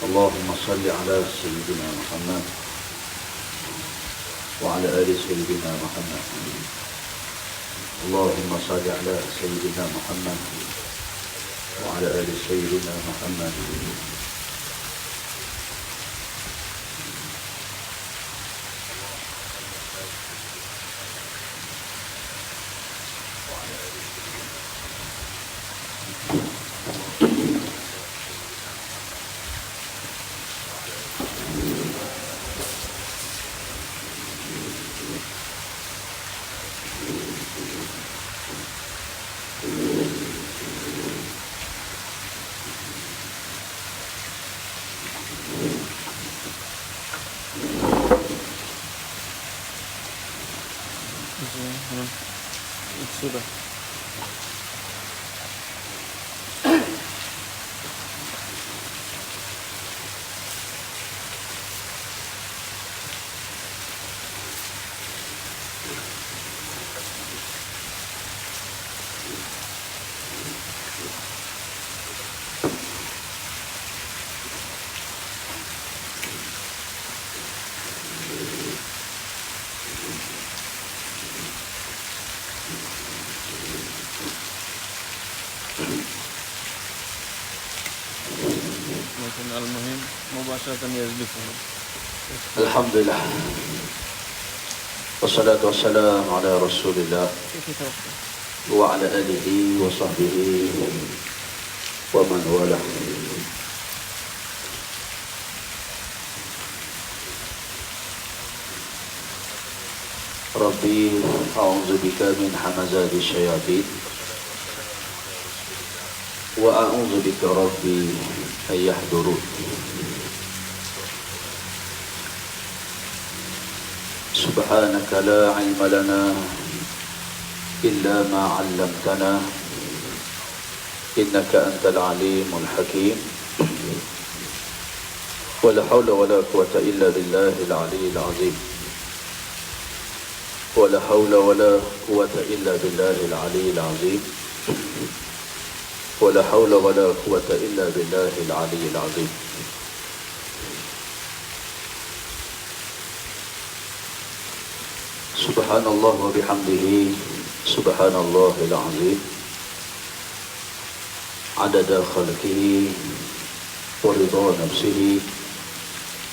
اللهم صل على سيدنا محمد وعلى آل سيدنا محمد. اللهم صل على سيدنا محمد وعلى آل سيدنا محمد. Sudah. Al-muhim mubasharatan yazbifuhu. Alhamdulillah. Wassalatu wassalamu ala Rasulillah wa ala alihi wa sahbihi wa man walah. Rabbi a'udzu bika min hamazati syayatin wa a'udzu bika rabbi ay yahdurun. Subhanaka la ilma lana illa ma 'allamtana innaka antal alimul hakim. Wa la hawla wa la quwwata illa billahil aliyyil azim. Wa la hawla wa la quwwata illa billahil aliyyil azim. ولا حول ولا قوة إلا بالله العلي العظيم. سبحان الله وبحمده سبحان الله العظيم. عدد خلقه ورضا نفسه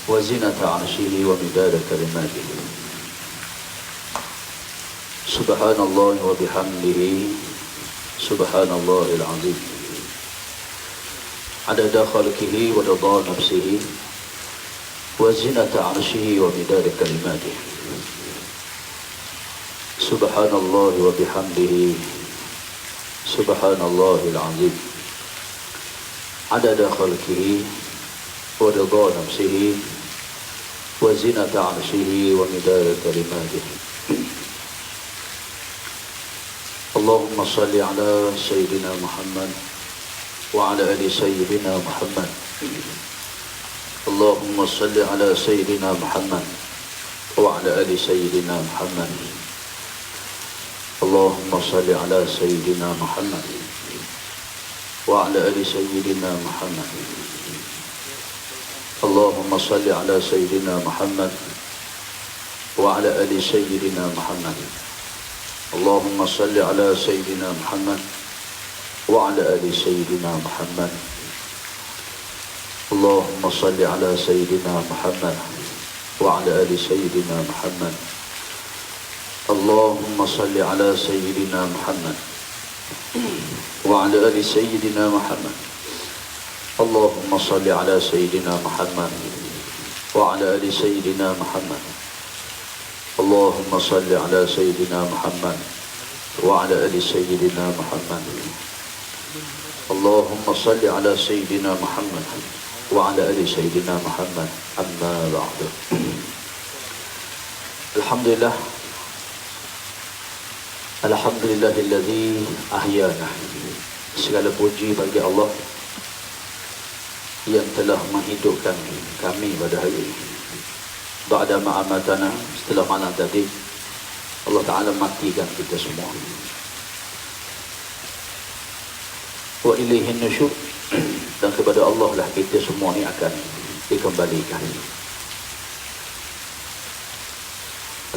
وزنة عرشه ومداد كلماته. سبحان الله وبحمده سبحان الله العظيم. عدد خلقه ورضا نفسه وزنة عرشه ومداد كلماته. سبحان الله وبحمده سبحان الله العظيم. عدد خلقه ورضا نفسه وزنة عرشه ومداد كلماته. اللهم صل على سيدنا محمد وعلى آل سيدنا محمد. اللهم صل على سيدنا محمد وعلى آل سيدنا محمد. اللهم صل على سيدنا محمد وعلى آل سيدنا محمد. اللهم صل على سيدنا محمد وعلى آل سيدنا محمد. اللهم صل على سيدنا محمد وعلى آل سيدنا محمد. اللهم صل على سيدنا محمد وعلى آل سيدنا محمد. اللهم صل على سيدنا محمد وعلى آل سيدنا محمد. اللهم صل على سيدنا محمد وعلى آل سيدنا محمد. اللهم صل على سيدنا محمد وعلى آل سيدنا محمد. اللهم صل على سيدنا محمد وعلى آل سيدنا محمد. أما بعد. Alhamdulillah. Alhamdulillahilladzi ahyana. Segala puji bagi Allah yang telah menghidupkan kami pada hari ini. Ba'da ma'amatana, setelah malam tadi Allah Ta'ala matikan kita semua. Wa ilaihin nusyur, dan kepada Allah lah kita semua ni akan dikembalikan.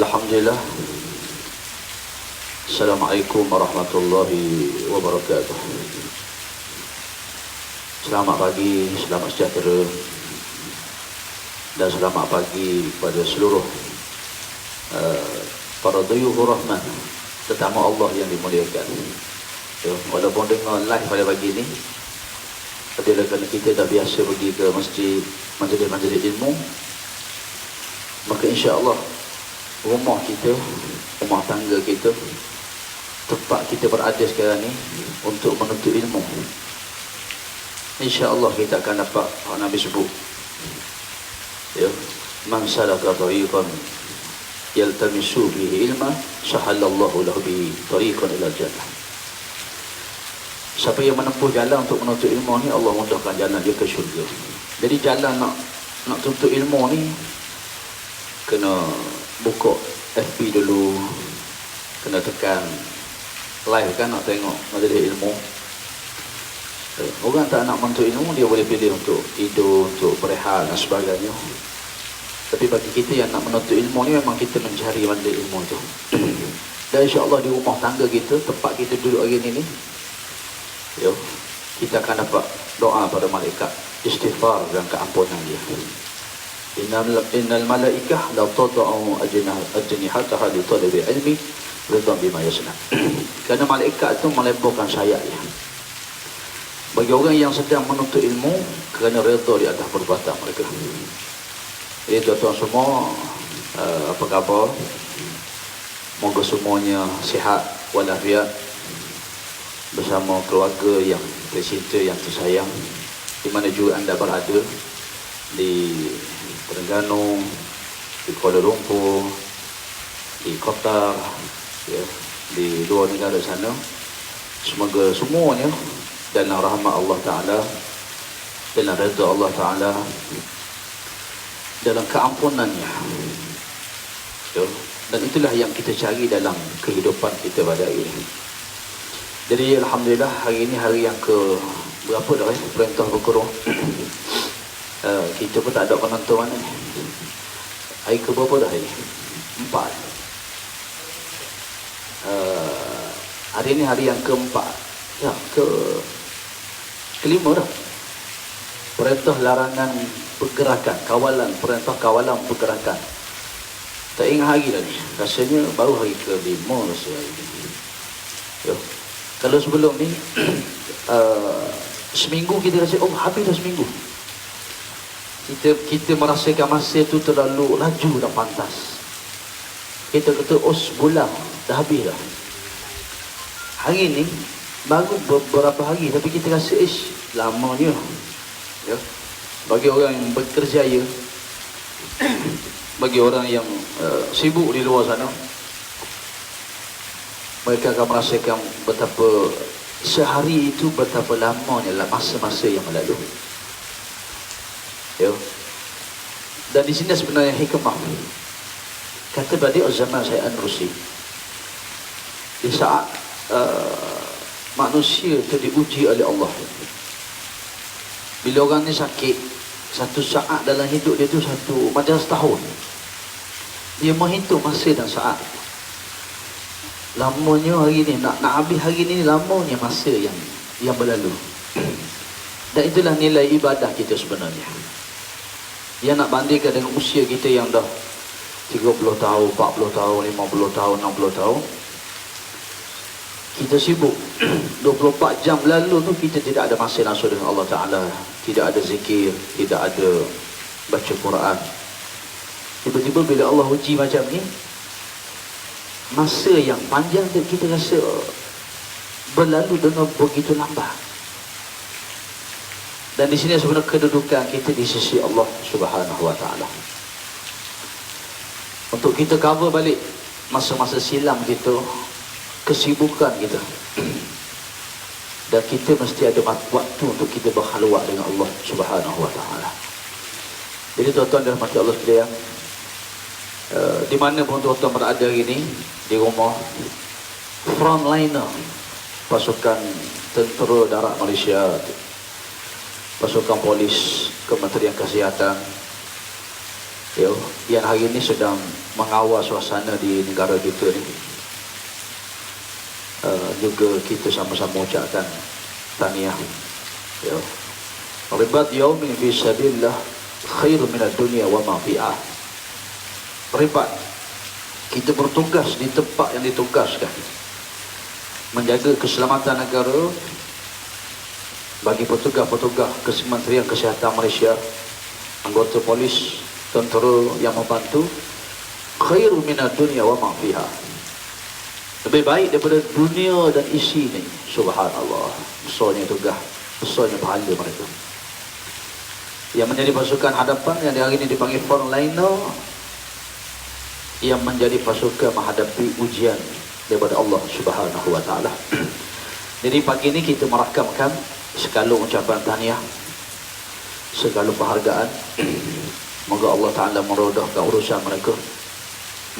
Alhamdulillah. Assalamualaikum warahmatullahi wabarakatuh. Selamat pagi, selamat sejahtera, dan selamat pagi kepada seluruh para duyuhur rahman, tetamu Allah yang dimuliakan. Walaupun dengar live pada pagi ni, adalah kerana kita dah biasa pergi ke masjid, majlis-majlis ilmu, maka insya-Allah rumah kita, rumah tangga kita, tempat kita berada sekarang ni untuk menuntut ilmu, insya-Allah kita akan dapat apa Nabi sebut, ya, man salaka tariqan yaltamisu bihi ilma sahalallahu lahu bihi tariqan ila jannah. Siapa yang menempuh jalan untuk menuntut ilmu ni, Allah mudahkan jalan dia ke syurga. Jadi jalan nak tuntut ilmu ni, kena buka FB dulu, kena tekan live kan, nak tengok majlis ilmu. Orang tak nak menuntut ilmu, dia boleh pilih untuk tidur, untuk berehat dan sebagainya. Tapi bagi kita yang nak menuntut ilmu ni, memang kita mencari majlis ilmu tu. Dan insya-Allah di rumah tangga kita, tempat kita duduk hari ni, ya, kita akan dapat doa pada malaikat, istighfar dan keampunan dia. Innal malaikah la tad'u ajnihataha li talabi ilmi ridwan bima yasna. Kerana malaikat itu melemparkan sayapnya bagi orang yang sedang menuntut ilmu kerana redha di atas perbuatan mereka. Jadi tuan-tuan semua, apa khabar? Moga semuanya sihat walafiat, bersama keluarga yang tercinta, yang tersayang, di mana juga anda berada, di Terengganu, di Kuala Lumpur, di Qatar, ya, di luar negara sana. Semoga semuanya dalam rahmat Allah Ta'ala, dalam redha Allah Ta'ala, dalam keampunannya, ya. Dan itulah yang kita cari dalam kehidupan kita pada hari ini. Jadi Alhamdulillah, hari ini hari yang ke berapa dah perintah berkurung. Kita pun tak ada penonton mana. Hari ke berapa dah ini? 4. Hari ini hari yang keempat. Ya, kelima dah. Perintah larangan pergerakan, kawalan, perintah kawalan pergerakan. Tak ingat hari dah ni. Rasanya baru hari ke-5 rasa hari ini. Ya. Kalau sebelum ni seminggu kita rasa, oh habis dah seminggu. Kita merasakan masa itu terlalu laju dan pantas. Kita kata, oh sebulan dah habis dah. Hari ni baru beberapa hari, tapi kita rasa lamanya. Ya. Bagi orang yang berkerjaya, bagi orang yang sibuk di luar sana, mereka akan merasakan betapa sehari itu betapa lamanya lah masa-masa yang berlalu. Ya. Dan di sini sebenarnya hikmah. Kata Badi' Az-Zaman Syekh An-Nursi, di saat manusia itu diuji oleh Allah. Bila orang ni sakit, satu saat dalam hidup dia tu satu macam setahun. Dia menghitung masa dan saat. Lamanya hari ni, nak habis hari ni, lamanya masa yang berlalu. Dan itulah nilai ibadah kita sebenarnya. Dia nak bandingkan dengan usia kita yang dah 30 tahun, 40 tahun, 50 tahun, 60 tahun. Kita sibuk 24 jam lalu tu, kita tidak ada masa langsung dengan Allah Ta'ala. Tidak ada zikir, tidak ada baca Quran. Tiba-tiba bila Allah uji macam ni, masa yang panjang tu kita rasa berlalu dengan begitu lambat. Dan di sini sebenarnya kedudukan kita di sisi Allah Subhanahu Wa Ta'ala. Untuk kita cover balik masa-masa silam kita, kesibukan kita, dan kita mesti ada waktu untuk kita berkhalwat dengan Allah Subhanahu Wa Ta'ala. Jadi tuan-tuan dan rahmati Allah sekalian, di mana pun tuan-tuan berada hari ini, di rumah, frontliner pasukan tentera darat Malaysia, pasukan polis, Kementerian Kesihatan, ya, yang hari ini sedang mengawal suasana di negara kita ni. Juga kita sama-sama ucapkan tahniah. Ya. Ribat yaumin fi sabilillah khair min ad-dunya wa ma fiha. Ribat, kita bertugas di tempat yang ditugaskan, menjaga keselamatan negara bagi petugas-petugas Kementerian Kesihatan Malaysia, anggota polis, tentera yang membantu, khairu minad dunya wa ma fiha, lebih baik daripada dunia dan isi ni. Subhanallah, besarnya tugas, besarnya pahala mereka. Yang menjadi pasukan hadapan yang hari ini dipanggil frontliner, yang menjadi pasukan menghadapi ujian daripada Allah Subhanahu wa taala. Jadi pagi ini kita merakamkan segala ucapan tahniah, segala penghargaan. Moga Allah Ta'ala merodahkan urusan mereka.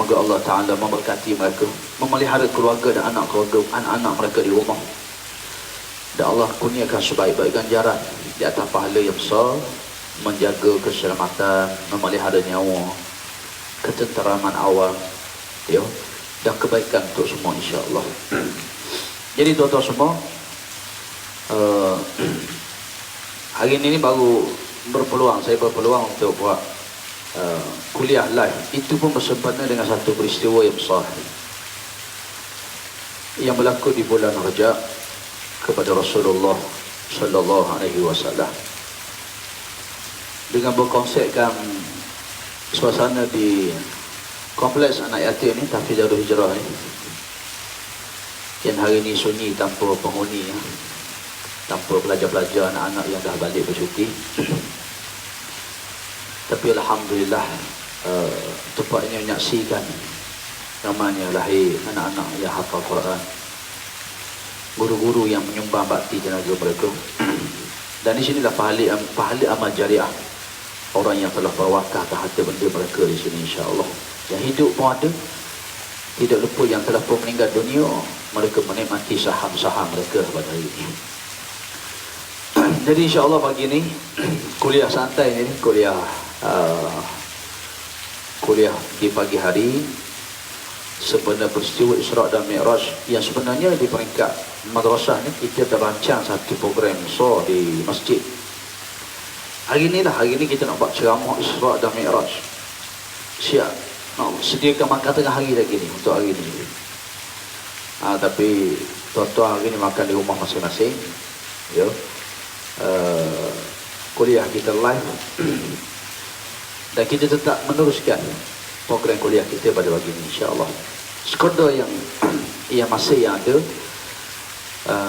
Moga Allah Ta'ala memberkati mereka, memelihara keluarga dan anak-anak mereka di rumah. Dan Allah kurniakan sebaik-baik ganjaran di atas pahala yang besar, menjaga keselamatan, memelihara nyawa, ketenteraman awam, ya, dan kebaikan untuk semua, insya-Allah. Jadi tuan-tuan semua, hari ini baru saya berpeluang untuk buat kuliah live. Itu pun bersempena dengan satu peristiwa yang besar yang berlaku di bulan Rajab kepada Rasulullah sallallahu alaihi wasallam, dengan berkonsepkan suasana di kompleks anak yatim ni, Tahfiz Darul Hijrah ni, yang hari ini sunyi tanpa penghuni, tanpa pelajar-pelajar, anak-anak yang dah balik bercuti. Tapi alhamdulillah, tempat ini menyaksikan ramainya lahir anak-anak yang hafal Quran, guru-guru yang menyumbang bakti tenaga mereka. Dan di sinilah pahala amal jariah orang yang telah berwakaf harta benda mereka di sini, insya-Allah. Yang hidup pun ada, tidak lupa yang telah pun meninggal dunia, mereka menikmati saham-saham mereka pada hari ini. Jadi insya-Allah pagi ini kuliah santai ni, kuliah di pagi hari sebenarnya peristiwa Isra' dan Mi'raj, yang sebenarnya di peringkat madrasah ni kita terancang satu program besar di masjid. Hari ini kita nak buat ceramah Isra' dan Mi'raj. Siap nak sediakan makan tengah hari lagi ni untuk hari ni. Tapi tuan-tuan hari ni makan di rumah masing-masing, ya. Kuliah kita live dan kita tetap meneruskan program kuliah kita pada pagi ini, insya-Allah. Sekadar yang masih yang ada,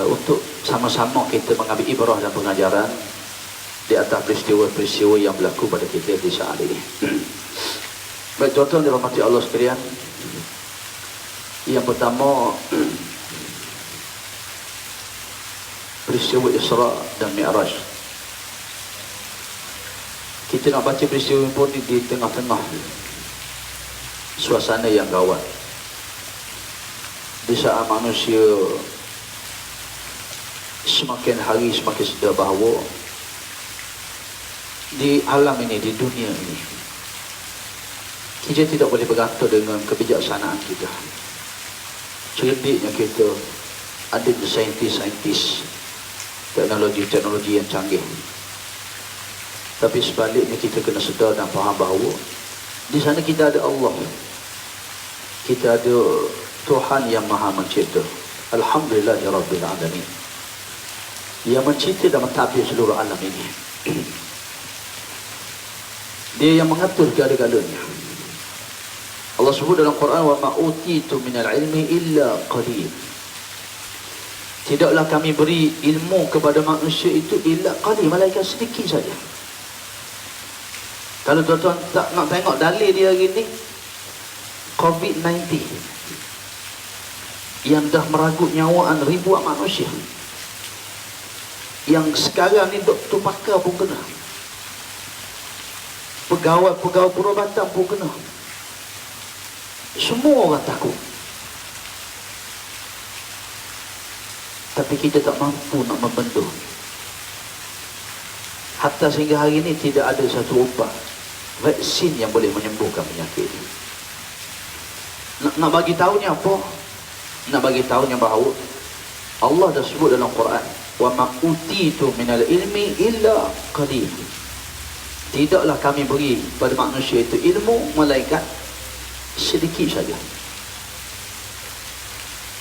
untuk sama-sama kita mengambil ibrah dan pengajaran di atas peristiwa-peristiwa yang berlaku pada kita di saat ini. Baik tuan-tuan dirahmati Allah sekalian, yang pertama, peristiwa Isra' dan Mi'raj. Kita nak baca peristiwa pun di tengah-tengah suasana yang gawat, di saat manusia semakin hari semakin sedar bahawa di alam ini, di dunia ini, kita tidak boleh bergantung dengan kebijaksanaan kita. Cerdiknya kita, ada saintis-saintis, teknologi-teknologi yang canggih. Tapi sebaliknya kita kena sedar dan faham bahawa di sana kita ada Allah, kita ada Tuhan yang Maha Mencipta. Alhamdulillahirabbil alamin, yang mencipta dan mentadbir seluruh alam ini. Dia yang mengatur segala-galanya. Allah sebut dalam Quran, wa ma utitu minal ilmi illa qalil. Tidaklah kami beri ilmu kepada manusia itu illa qalil, malaikat sedikit saja. Kalau tuan-tuan tak nak tengok dalil dia hari ni, COVID-19 yang dah meragut nyawaan ribuan manusia, yang sekarang ni doktor pakar pun kena, pegawai perubatan pun kena. Semua orang takut. Tapi kita tak mampu nak membendung. Hatta sehingga hari ini tidak ada satu ubat vaksin yang boleh menyembuhkan penyakit ini. Nak bagi tahunya apa? Nak bagi tahunya bahawa Allah dah sebut dalam Quran, wa ma utitu minal ilmi illa qalil. Tidaklah kami beri pada manusia itu ilmu melainkan sedikit saja.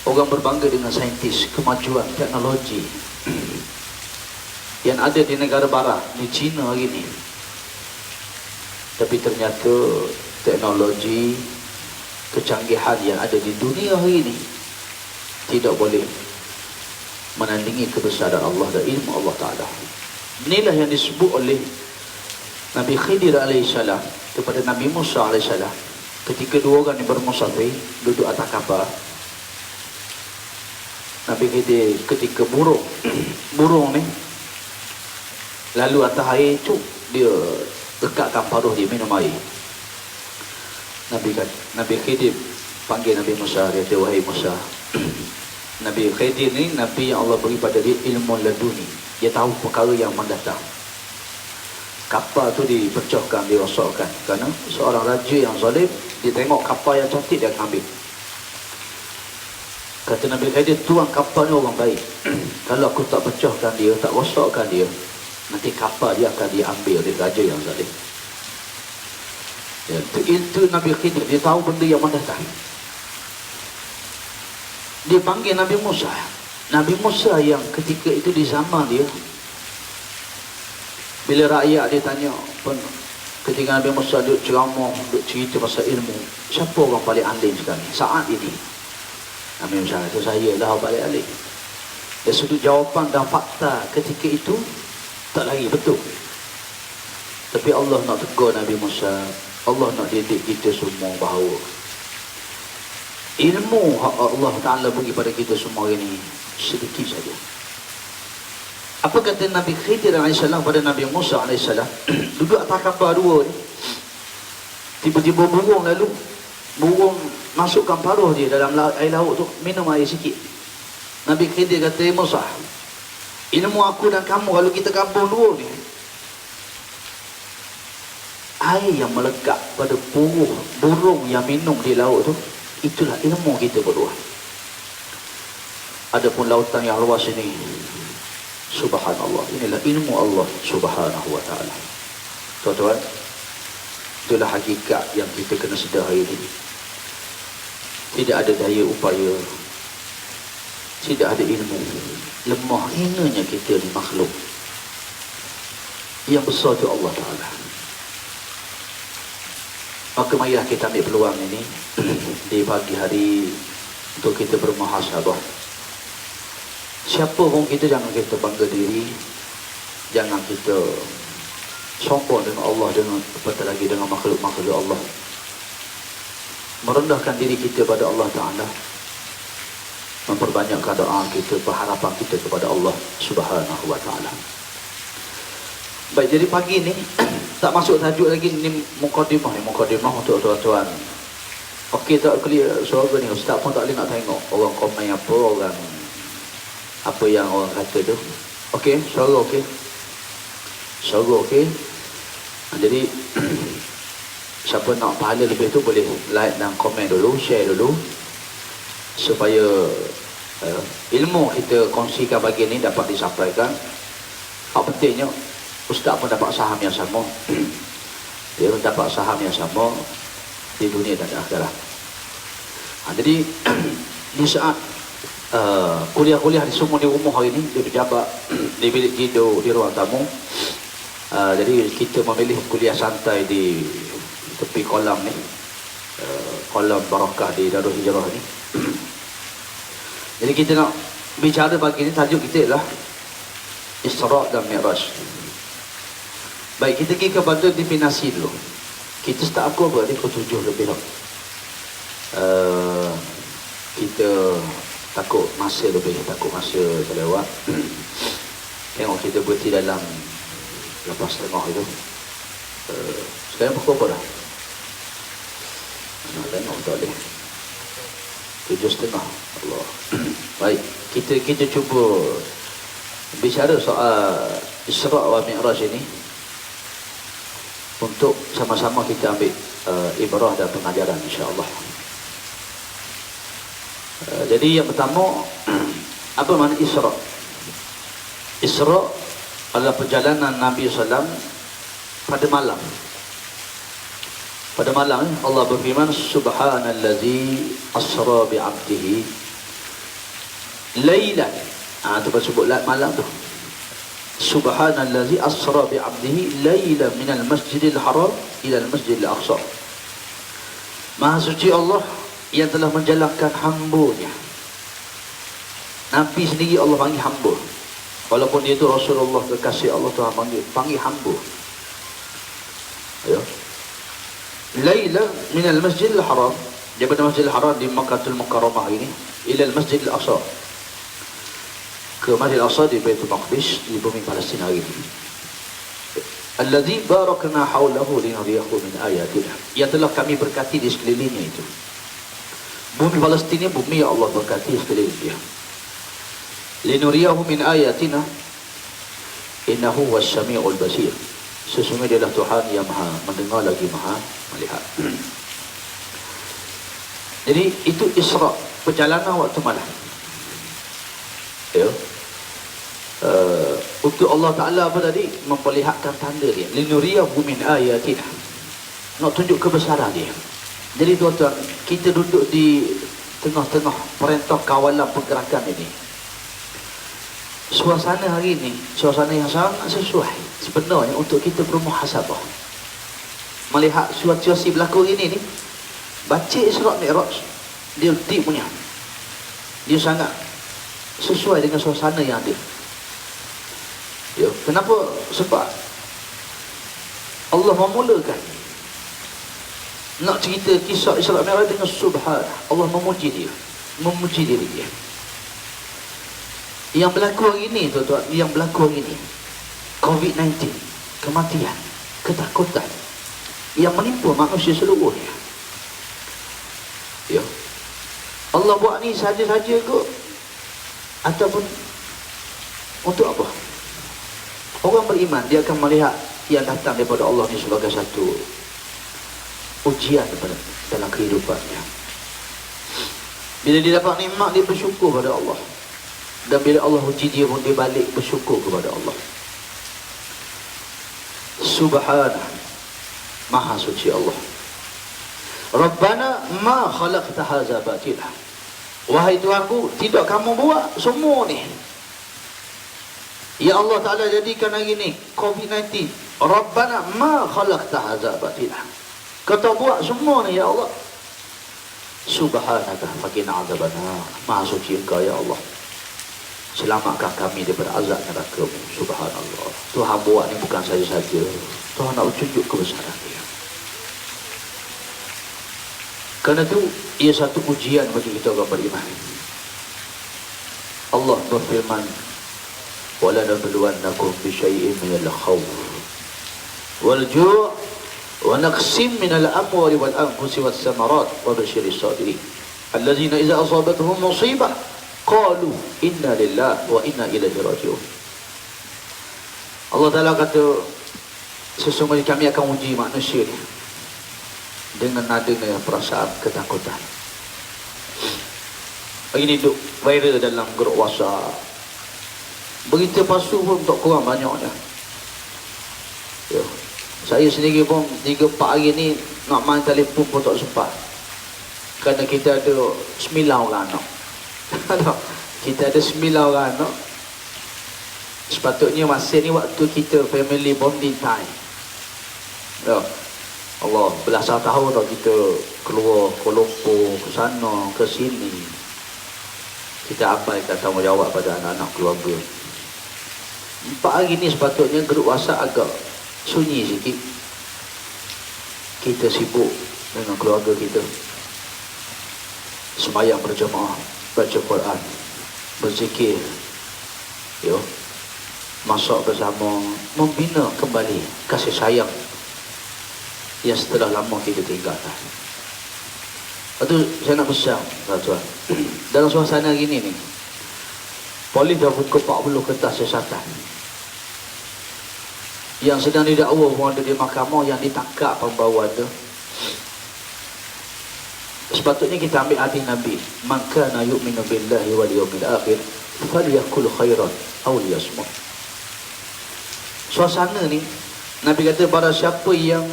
Orang berbangga dengan saintis, kemajuan teknologi yang ada di negara barat, di China hari ini. Tapi ternyata teknologi, kecanggihan yang ada di dunia hari ini tidak boleh menandingi kebesaran Allah dan ilmu Allah Ta'ala. Inilah yang disebut oleh Nabi Khidir alaihissalam kepada Nabi Musa alaihissalam ketika dua orang yang bermusafir duduk atas kapal. Nabi Khidir ketika burung ni lalu atas air tu, dia dekatkan paruh dia minum air. Nabi Khidir panggil Nabi Musa, dia kata, wahai Musa. Nabi Khidir ni Nabi yang Allah beri pada dia ilmu laduni. Dia tahu perkara yang mendatang. Kapal tu dipecahkan, dirosakkan kerana seorang raja yang zalim, dia tengok kapal yang cantik dia akan ambil. Kata Nabi Khidir, tuan kapal ni orang baik. Kalau aku tak pecahkan dia, tak rosakkan dia, nanti kapal dia akan diambil oleh raja yang zalim. Ya, itu Nabi Khidir, dia tahu benda yang mendatang. Dia panggil Nabi Musa. Nabi Musa yang ketika itu di zaman dia, bila rakyat dia tanya, ketika Nabi Musa duduk ceramah, duduk cerita pasal ilmu, siapa orang paling alim sekarang saat ini? Nabi Musa kata, saya lah paling alim. Dari sudut jawapan dan fakta ketika itu tak lagi betul. Tapi Allah nak tegur Nabi Musa, Allah nak didik kita semua bahawa ilmu Allah Ta'ala bagi pada kita semua ini sedikit saja. Apa kata Nabi Khidir AS pada Nabi Musa AS? Duduk atas kapal dua ni, tiba-tiba burung masukkan paruh dia dalam air laut tu, minum air sikit. Nabi Khidir kata, Musa, ilmu aku dan kamu kalau kita kampung dua ni, air yang melekat pada burung yang minum di laut tu, itulah ilmu kita berdua. Adapun lautan yang luas ini, subhanallah, inilah ilmu Allah subhanahu wa ta'ala. Tuan-tuan, itulah hakikat yang kita kena sedar hari ini. Tidak ada daya upaya, tidak ada ilmu. Lemah hinanya kita ni makhluk. Yang besar itu Allah Ta'ala. Maka marilah kita ambil peluang ini di pagi hari untuk kita bermuhasabah. Siapa pun kita, jangan kita bangga diri, jangan kita sombong dengan Allah, dengan apatah lagi dengan makhluk-makhluk Allah. Merendahkan diri kita pada Allah Ta'ala, memperbanyakkan doa kita, berharapan kita kepada Allah Subhanahu wa Ta'ala. Baik, jadi pagi ni tak masuk tajuk lagi, ni mukadimah untuk tuan-tuan. Okey tak clear suara ni? Ustaz pun tak boleh nak tengok orang komen apa yang orang kata tu. Okey, suara okey. Suara okey. Jadi siapa nak pahala lebih tu boleh like dan komen dulu, share dulu, supaya ilmu kita kongsikan pagi ni dapat disampaikan. Hak pentingnya Ustaz pun dapat saham yang sama. Dia dapat saham yang sama di dunia dan akhirat. Jadi di saat kuliah-kuliah di semua di rumah hari ini, di pejabat, di bilik tidur, di ruang tamu, jadi kita memilih kuliah santai di tepi kolam ni, kolam barakah di Darul Hijrah ni. Jadi kita nak bicara pagi ni, tajuk kita ialah Isra' dan Mi'raj. Baik, kita pergi kepada definisi dulu. Kita start aku apa? Dia pukul 7 lebih lah. Kita takut masa terlewat. Tengok kita berhenti dalam 8.30 itu. Sekarang pukul apa dah? Nak tengok tak boleh. 7.30. Allah. Baik, kita cuba bicara soal Isra wa Mi'raj ini untuk sama-sama kita ambil ibrah dan pengajaran insya-Allah. Jadi yang pertama, apa makna Isra? Isra adalah perjalanan Nabi SAW pada malam. Pada malam Allah berfirman, Subhanallazi asra bi'abdihi laylan. Itu sebut malam tu. Subhanallazi asra bi'abdihi laylan minal masjidil haram ila al-masjidil aqsa. Maha suci Allah yang telah menjalankan hamba-Nya. Nabi sendiri Allah panggil hamba. Walaupun dia itu Rasulullah kekasih Allah, Tuhan panggil hamba. Ya. Laila minal masjidil haram, daripada masjidil haram di Makkahul Mukarramah ini ila al-masjidil aqsa, ke Masjidil Aqsa di Baitul Maqdis di bumi Palestin hari ini. Allazi barakna haulahu linuriyahu min ayatina, yang telah kami berkati di sekelilingnya itu. Bumi Palestin ini bumi yang Allah berkati sekeliling dia. Linuriyahu min ayatina innahu was-sami'ul basir. Sesungguhnya dia adalah Tuhan yang maha mendengar lagi maha melihat. Jadi itu Isra, perjalanan waktu malam. Ya. Untuk Allah Ta'ala apa tadi? Memperlihatkan tanda dia. Linuriyahu min ayatina. Nak tunjuk kebesaran dia. Jadi tuan-tuan, kita duduk di tengah-tengah perintah kawalan pergerakan ini. Suasana hari ini, suasana yang sangat sesuai sebenarnya untuk kita bermuhasabah. Melihat situasi berlaku ini ni, baca Isra Mi'raj, dia deep punya. Dia sangat sesuai dengan suasana yang ada. Ya, kenapa? Sebab Allah memulakan nak cerita kisah Isra Mi'raj dengan subhan. Allah memuji dia, memuji diri dia. Yang berlaku hari ini, tuan-tuan, yang berlaku hari ini, COVID-19, kematian, ketakutan yang menimpa manusia seluruhnya. Ya. Allah buat ni saja-saja ke? Ataupun untuk apa? Orang beriman, dia akan melihat yang datang daripada Allah ni sebagai satu ujian dalam kehidupannya. Bila dia dapat nikmat, dia bersyukur pada Allah. Dan bila Allah uji dia pun dia balik bersyukur kepada Allah. Subhanallah, maha suci Allah. Rabbana ma khalaqta hadza batila. Wahai Tuhanku, tidak kamu buat semua ni. Ya Allah Ta'ala jadikan hari ni COVID-19. Rabbana ma khalaqta hadza batila. Kau buat semua ni ya Allah. Subhanaka faqina adzabannar. Maha suci Engkau ya Allah. Selamatkan kami daripada azab neraka-Mu. Subhanallah. Tuhan buat ni bukan saja-saja. Tuhan nak tunjuk kebesaran dia. Kerana itu ia satu ujian bagi kita orang beriman. Allah berfirman, "Wala nabluwannakum bi syai'in minal khawf wal ju' wa naqsim minal amwali wal anfusi was samarat wa basyiris sabirin allazina idza asabatuhum musibah qalu inna lillahi wa inna ilaihi raji'un." Allah Ta'ala kata, sesungguhnya kami akan uji manusia ni dengan adanya perasaan ketakutan. Ini duk viral dalam grup WhatsApp. Berita palsu pun tak kurang banyaknya. Ya. Saya sendiri pun 3-4 hari ni nak main telefon pun tak sempat. Kerana kita ada 9 orang anak. Kita ada 9 orang anak. Sepatutnya masa ni waktu kita family bonding time. Ya. Allah, belasan tahun dah kita keluar Kuala Lumpur, ke sana, ke sini. Kita abaikan tanggungjawab pada anak-anak keluarga. 4 hari ni sepatutnya grup WhatsApp agak sunyi sikit. Kita sibuk dengan keluarga kita. Sembahyang berjemaah, baca Quran, berzikir. Ya. Masak bersama, membina kembali kasih sayang yang setelah lama kita tinggalkan. Itu saya nak pesan, tuan-tuan. Dalam suasana gini ni, polis dah buka 40 kertas siasatan. yang sedang didakwa pun ada di mahkamah, yang ditangkap pembawa tu. Sepatutnya kita ambil hadis Nabi, man kana yu'minu billahi wal yawmil akhir falyakul khairan aw liyasmut. Suasana ni Nabi kata, pada siapa yang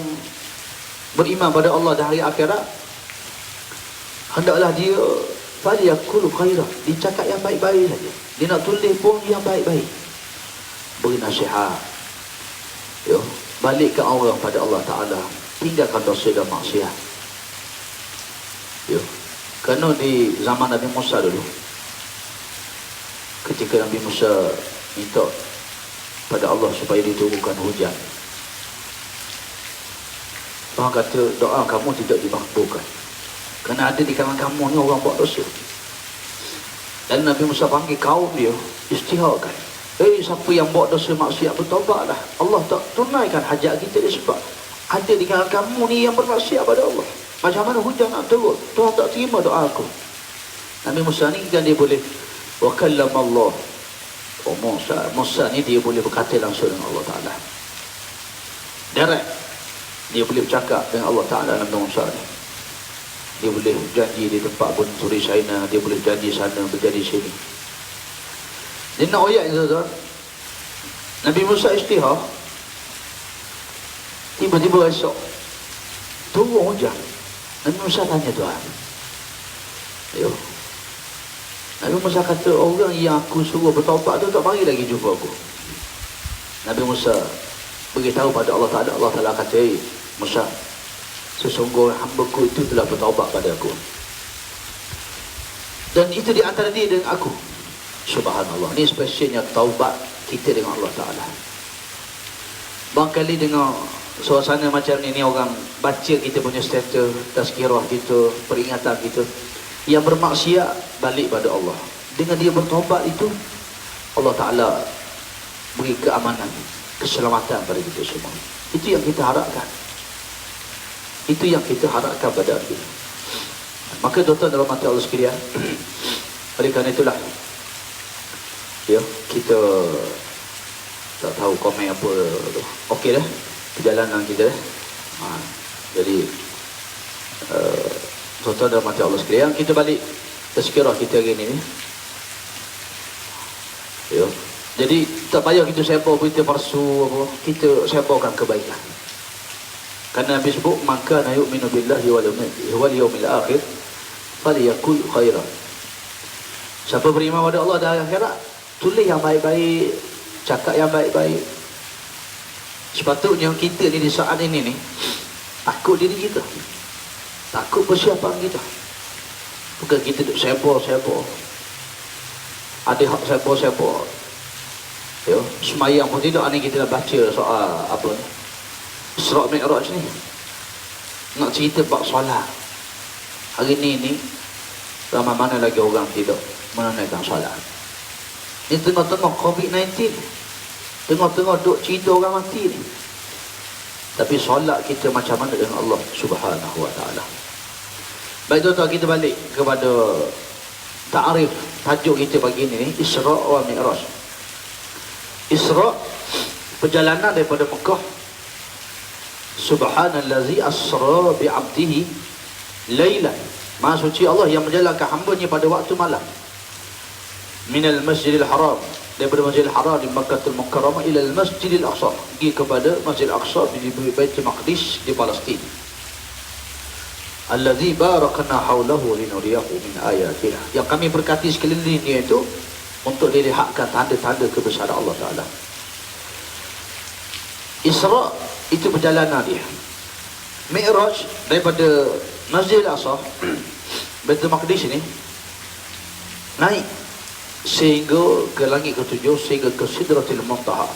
beriman pada Allah dan hari akhirat, hendaklah dia falyakul khairan, dia cakap yang baik-baik saja. Dia nak tulis pun yang baik-baik, beri nasihat. Yo, balikkan orang pada Allah Ta'ala, tinggalkan dosa dan maksiat. Ya, kerana di zaman Nabi Musa dulu, ketika Nabi Musa minta pada Allah supaya diturunkan hujan, orang kata doa kamu tidak dimakbulkan kerana ada di kalangan kamu ni orang buat dosa. Dan Nabi Musa panggil kaum dia, istiharkan, siapa yang buat dosa maksiat, bertaubatlah, Allah tak tunaikan hajat kita dia sebab ada di kalangan kamu ni yang bermaksiat pada Allah. Macam mana hujan nak turun? Tuhan tak terima doa aku. Nabi Musa ni kan dia boleh wa kallama Allah. Musa ni dia boleh berkata langsung dengan Allah Ta'ala. Direct. Dia boleh bercakap dengan Allah Ta'ala Nabi Musa ni. Dia boleh janji di tempat Bunturi China, dia boleh janji sana, berjanji sini. Dia nak ayat ni tuan-tuan. Nabi Musa istihar. Tiba-tiba esok turun hujan. Nabi Musa tanya Tuhan. Ayo. Nabi Musa kata, orang yang aku suruh bertaubat tu tak mari lagi jumpa aku. Nabi Musa beritahu pada Allah Ta'ala. Allah Ta'ala kata, Musa, sesungguhnya hamba-Ku itu telah bertaubat pada aku. Dan itu di antara dia dengan aku. Subhanallah. Ini spesialnya taubat kita dengan Allah Ta'ala. Barangkali dengan suasana macam ni orang baca kita punya status, tazkirah kita, peringatan kita, yang bermaksiat balik pada Allah. Dengan dia bertaubat itu, Allah Ta'ala beri keamanan, keselamatan pada kita semua. Itu yang kita harapkan. Itu yang kita harapkan pada kita. Maka tuan-tuan dalam mata Allah sekalian, oleh kerana itulah ya, kita tak tahu komen apa tu. Okey dah perjalanan kita dah. Jadi tuan-tuan dalam mata Allah sekalian, kita balik tazkirah kita hari ni. Ya. Jadi tak payah kita sebar berita palsu apa, kita sebarkan kebaikan. Kerana Nabi sebut, maka na yu'minu billahi wal yawmil akhir falyakul khairan. Siapa beriman pada Allah dan akhirat, tulis yang baik-baik, cakap yang baik-baik. Sepatutnya kita ni di saat ini ni takut diri kita, takut persiapan kita. Bukan kita duk sebo. Ada hak sebo. Ya, semayang pun tidak. Ni kita dah baca soal apa ni, Isra Mi'raj ni. Nak cerita bab solat. Hari ni ramai mana lagi orang tidak menunaikan solat. Ni tengah-tengah COVID-19, tengah-tengah duk cerita orang mati ni. Tapi solat kita macam mana dengan Allah Subhanahu Wa Ta'ala. Baik tuan-tuan, kita balik kepada ta'arif tajuk kita pagi ni, Isra wa Mi'raj. Isra, perjalanan daripada Mekah. Subhanallazi asra bi'abdihi laylan. Maha suci Allah yang menjalankan hamba-Nya pada waktu malam. Minal Masjidil Haram, daripada Masjidil Haram di Makkahul Mukarramah ila Masjidil Aqsa, pergi kepada Masjidil Aqsa di Baitul Maqdis di Palestin. Allazi barakna haulahu linuriyahu min ayatina, yang kami berkati sekelilingnya itu untuk dilihatkan tanda-tanda kebesaran Allah Ta'ala. Isra itu perjalanan dia. Mi'raj daripada Masjidil Aqsa Baitul Maqdis ini naik sehingga ke langit ketujuh, sehingga ke Sidratil Muntaha.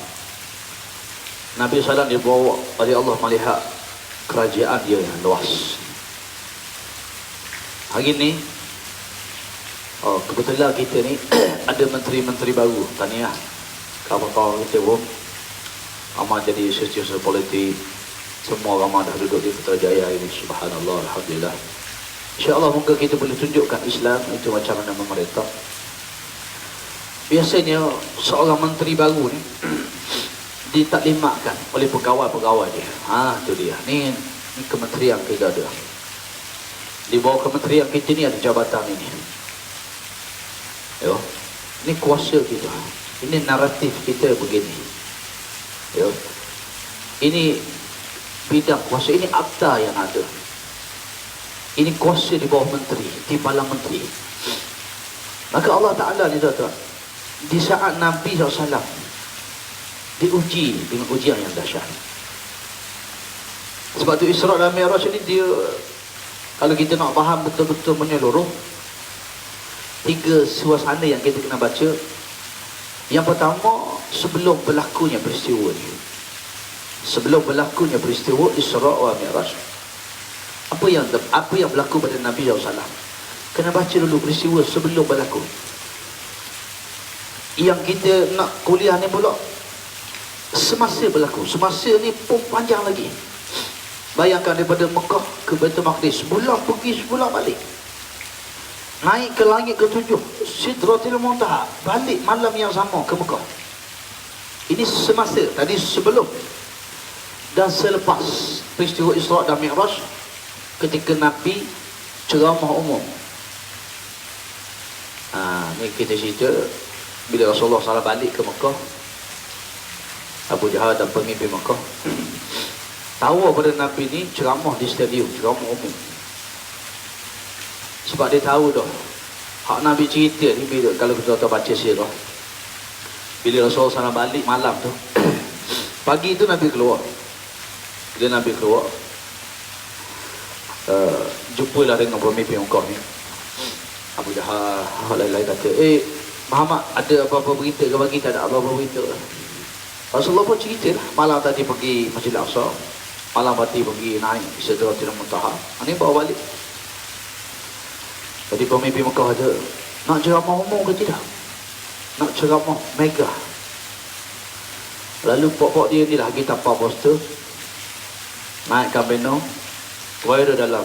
Nabi SAW dibawa oleh Allah melihat kerajaan dia yang luas. Hari ni kebetulan kita ni ada menteri-menteri baru. Tahniah kawan-kawan kita pun amat jadi sosial politik. Semua ramai dah duduk di Putrajaya ini. Subhanallah, Alhamdulillah. InsyaAllah moga kita boleh tunjukkan Islam itu macam mana memerintah. Biasanya seorang menteri baru ni ditaklimatkan oleh pegawai-pegawai dia. Tu dia. Ni kementerian kita ada. Di bawah kementerian kita ni ada jabatan ini. Yo. Ini kuasa kita. Ini naratif kita begini. Yo. Ini bidang kuasa, ini akta yang ada. Ini kuasa di bawah menteri, timbalan menteri. Maka Allah Ta'ala ni tuan-tuan, di saat Nabi SAW diuji dengan ujian yang dahsyat. Sebab tu Isra' dan Mi'raj ni dia, kalau kita nak faham betul-betul menyeluruh, 3 suasana yang kita kena baca. Yang pertama, sebelum berlakunya peristiwa ni. Sebelum berlakunya peristiwa Isra' wa Mi'raj, apa yang berlaku pada Nabi SAW, kena baca dulu peristiwa sebelum berlaku. Yang kita nak kuliah ni pula semasa berlaku. Semasa ni pun panjang lagi. Bayangkan daripada Mekah ke Baitul Maqdis, sebulan pergi sebulan balik. Naik ke langit ke-7 Sidratil Muntaha, balik malam yang sama ke Mekah. Ini semasa, tadi sebelum dan selepas peristiwa Isra' dan Mi'raj, ketika Nabi ceramah umum. Ni kita cerita bila Rasulullah SAW balik ke Mekah, Abu Jahal dan pemimpin Mekah tahu pada Nabi ni ceramah di stadium, ceramah umum. Sebab dia tahu dah hak Nabi cerita ni, bila kalau kita baca sirah, bila Rasulullah SAW balik malam tu pagi tu Nabi keluar. Bila Nabi keluar, jumpalah dengan pemimpin Mekah ni. Abu Jahal, lain-lain kata, Muhammad, ada apa-apa berita ke bagi? Tak ada apa-apa berita. Rasulullah pun cerita lah, malam tadi pergi Masjid Al-Aqsa, malam tadi pergi naik Sidratil Muntaha. Ini bawa balik. Jadi pemimpin Mekah ada, nak ceramah umum ke tidak? Nak ceramah mega. Lalu pokok dia ni lah, kita tampar poster, naikkan banner, viral dalam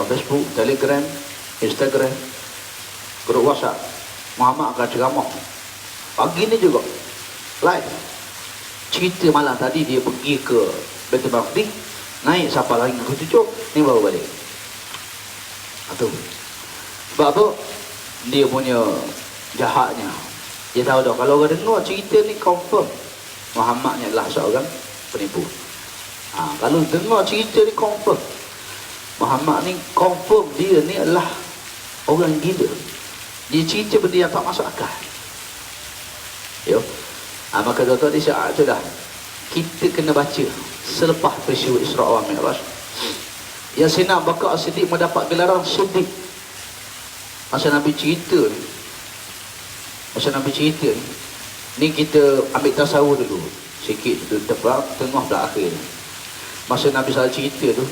Facebook, Telegram, Instagram, grup WhatsApp. Muhammad akan ceramah pagi ni juga live. Cerita malam tadi dia pergi ke Baitul Maqdis, naik sampai lagi ke-7, ni baru balik. Itu sebab apa? Dia punya jahatnya. Dia tahu dah, kalau orang dengar cerita ni confirm Muhammad ni adalah seorang penipu. Kalau dengar cerita ni confirm Muhammad ni, confirm dia ni adalah orang gila. Dia cerita benda yang tak masuk akal. Yo. Maka tuan-tuan di saat tu dah kita kena baca selepas peristiwa Isra' wa Mi'raj, yang Sayyidina Abu Bakar As-Siddiq mendapat gelaran Siddiq. Masa Nabi cerita ni, kita ambil tasawur dulu sikit, depan, tengah dan akhir. Masa Nabi SAW cerita tu,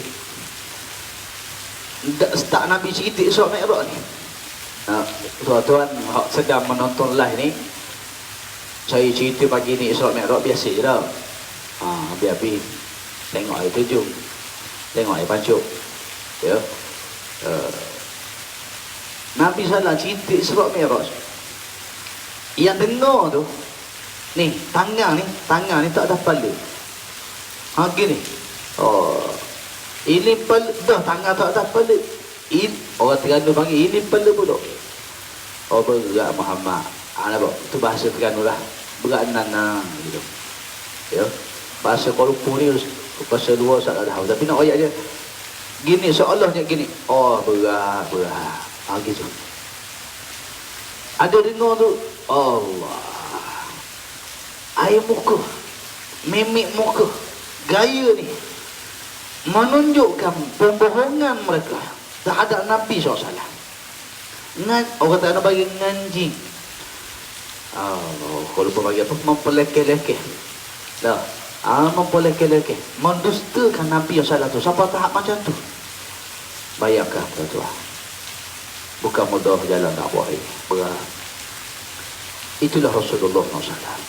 start Nabi cerita Isra' Mi'raj ni, tuan-tuan sedang menonton live ni, saya cerita pagi ni Isra' Mi'raj biasa je dah. Habis-habis tengok air terjun, tengok air pancuk, ya. Nabi SAW cerita Isra' Mi'raj, yang dengar tu ni, tangan ni tak ada kepala. Gini, ini kepala dah, tangan tak ada kepala. Orang Terengganu panggil ini kepala pula. Berat Muhammad. Nampak? Itu bahasa Terengganu lah, berat nana gitu. Ya. Bahasa Kuala Lumpur ni bahasa luar tak ada tahu, tapi nak ayat dia gini, seolah-olahnya gini. Berat. Gitu. Ada dengar tu, Allah, air muka, mimik muka, gaya ni menunjukkan pembohongan mereka terhadap Nabi SAW. Orang tak nak bagi nganjing. Kalau lupa bagi apa, mempelekeh-lekeh. Mempelekeh-lekeh, mendustakan Nabi SAW tu sampai tahap macam tu. Bayangkan tuan-tuan, bukan mudah jalan dakwah ini, berat. Itulah Rasulullah SAW.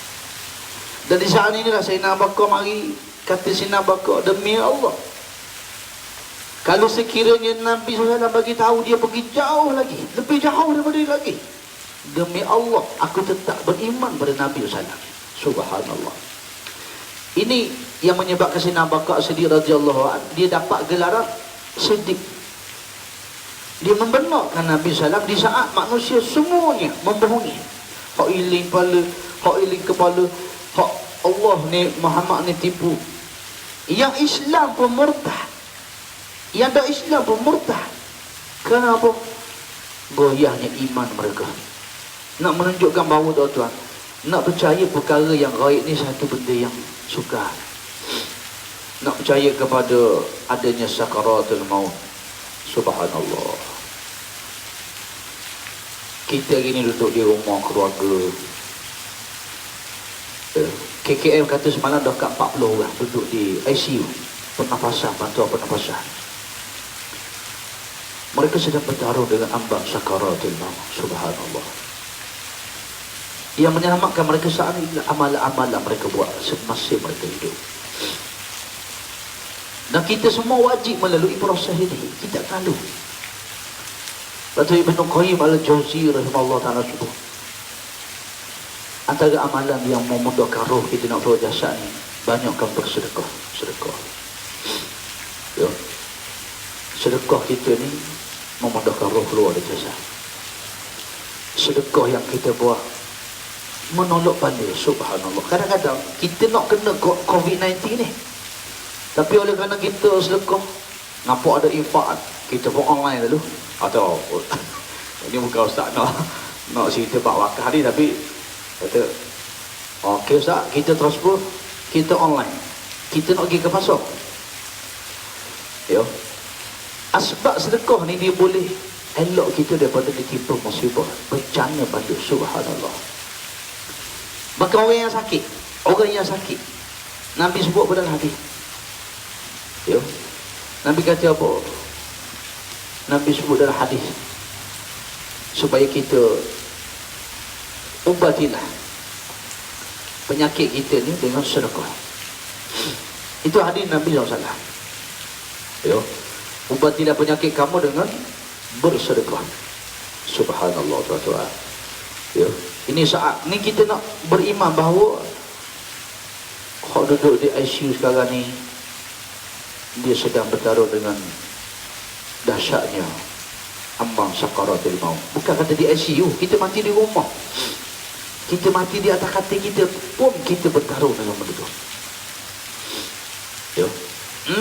Dan di saat inilah Sayyidina Abu Bakar mari kata Sayyidina Abu Bakar, demi Allah, kalau sekiranya Nabi SAW bagi tahu dia pergi jauh lagi, lebih jauh daripada dia lagi, demi Allah aku tetap beriman pada Nabi SAW. Subhanallah. Ini yang menyebabkan Sayyidina Abu Bakar Siddiq radhiyallahu anhu dia dapat gelaran Siddiq. Dia membenarkan Nabi SAW di saat manusia semuanya membohongi. Hak iling kepala, hak iling kepala, hak Allah ni Muhammad ni tipu. Yang Islam pun murtad. Yang tak Islam pun murtad. Kenapa? Goyahnya iman mereka. Nak menunjukkan bahawa tuan-tuan, nak percaya perkara yang gaib ni satu benda yang sukar. Nak percaya kepada adanya sakaratul maut. Subhanallah. Kita hari ni duduk di rumah keluarga. KKM kata semalam dah kat 40 orang duduk di ICU, pernafasan, bantuan pernafasan. Mereka sedang bertaruh dengan ambang sakaratul maut. Subhanallah. Yang menyelamatkan mereka saat ini amalan-amalan mereka buat semasa mereka hidup. Dan kita semua wajib melalui proses ini. Kita perlu. Datuk Ibnu Qayyim al-Jauzi rahimahullah ta'ala sebut, antara amalan yang memudahkan roh kita nak keluar jasad ni, banyakkan bersedekah. Sedekah. Ya. Sedekah kita ni memudahkan roh keluar dari jasad. Sedekah yang kita buat menolok pandai. Subhanallah. Kadang-kadang kita nak kena COVID-19 ni, tapi oleh kerana kita sedekah, nampak ada infak, kita pun online dulu. Atau ini bukan ustaz nak cerita bab wakaf ni, tapi kata okey ustaz, kita transfer, kita online, kita nak pergi ke pasar. Ya. Asbab sedekah ni dia boleh elok kita daripada ditimpa musibah, bencana banjir. Subhanallah. Maka orang yang sakit, Nabi sebut pada hadis. Ya. Nabi kata apa? Nabi sebut dalam hadis supaya kita ubatilah penyakit kita ni dengan sedekah. Itu hadis Nabi SAW. Ya. Ubatilah penyakit kamu dengan bersedekah. Subhanallah tuan-tuan. Ya. Ini saat ni kita nak beriman bahawa kalau duduk di ICU sekarang ni, dia sedang bertaruh dengan dahsyatnya ambang sakaratul maut. Bukan kata di ICU, kita mati di rumah, kita mati di atas katil kita pun kita bertaruh dengan benda tu. Ya.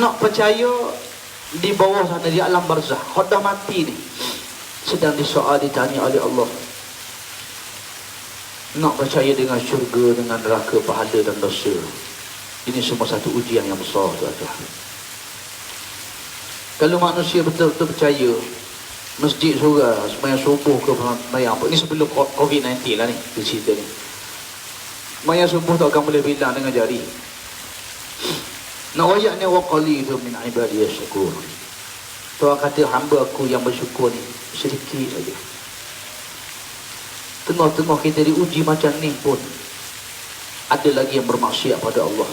Nak percaya di bawah sana, di alam barzah, hak dah mati ni sedang disoal, ditanya oleh Allah. Nak percaya dengan syurga, dengan neraka, pahala dan dosa. Ini semua satu ujian yang besar tuan-tuan. Kalau manusia betul-betul percaya, masjid surah, sembahyang subuh ke sembahyang apa, ini sebelum COVID-19 lah ni, cerita ni. Sembahyang subuh tak akan boleh bilang dengan jari. Nak wayaknya wa qalilun min ibadiyas syakur. Tuhan kata hamba aku yang bersyukur ni sedikit saja. Tengah-tengah kita diuji macam ni pun, ada lagi yang bermaksiat pada Allah,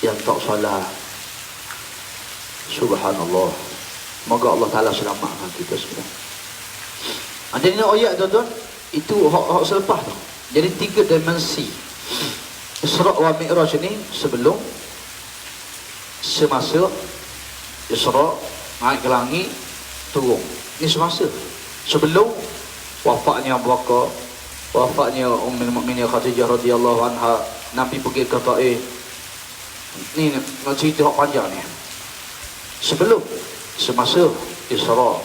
yang tak salah. Subhanallah. Moga Allah Ta'ala selamatkan kita semua. Jadi ayat tuan-tuan, itu hak selepas tu. Jadi 3 dimensi Isra wa Mi'raj ni, sebelum, semasa Isra, naik ke langit, turun. Ini semasa. Sebelum wafatnya Abu Bakar, wafatnya Ummul Mukminin Khadijah radhiyallahu anha, Nabi pergi ke Taif. Ni nak cerita hak panjang ni. Sebelum, semasa Isra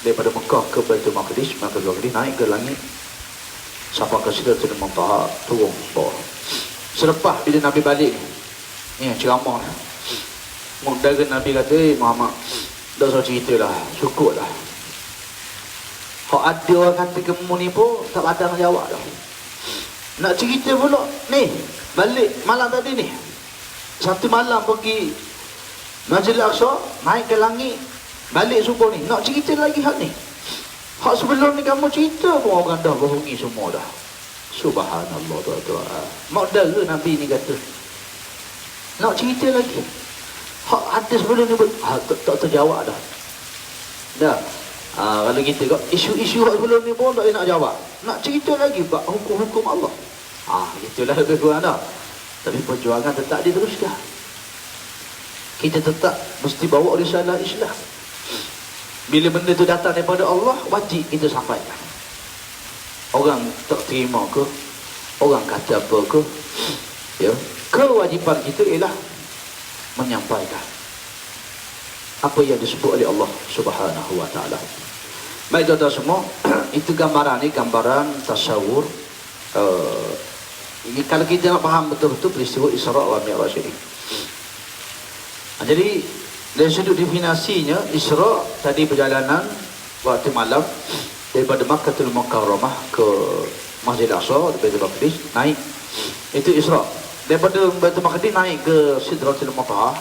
daripada Mekah ke Baitul Maqdis, maka naik ke langit sampai ke Sidratul Muntaha, turun bawah. Selepas bila Nabi balik ni ceramah ni, Muqdara Nabi kata, Muhammad, dah usah cerita lah, cukup lah. Hak ada orang kata kamu ni pun tak padang jawab dah. Nak cerita pula ni, balik malam tadi ni, satu malam pergi Masjidil Aqsa, naik ke langit, balik subuh ni, nak cerita lagi hak ni. Hak sebelum ni kamu cerita pun orang dah bohongi semua dah. Subhanallah tuan-tuan. Modal ke Nabi ni kata, nak cerita lagi. Hak hadis sebelum ni tak terjawab dah. Dah. Kalau kita isu-isu hak sebelum ni pun tak nak jawab. Nak cerita lagi bab hukum-hukum Allah. Itulah lebih kurang dah. Tapi perjuangan tetap diteruskan. Kita tetap mesti bawa risalah Islam. Bila benda tu datang daripada Allah, wajib kita sampaikan. Orang tak terima ke, orang kata apa ke, ya, kewajipan kita ialah menyampaikan apa yang disebut oleh Allah Subhanahu wa taala. Baik tuan-tuan semua, itu gambaran ni, gambaran tasawur. Kalau kita nak faham betul-betul peristiwa Isra wa Mi'raj ini. Jadi dari sudut definisinya, Isra tadi perjalanan waktu malam daripada Makkahul Mukarramah ke Masjid Al-Aqsa, Baitul Maqdis, naik. Itu Isra. Daripada Baitul Maqdis naik ke Sidratul Muntaha,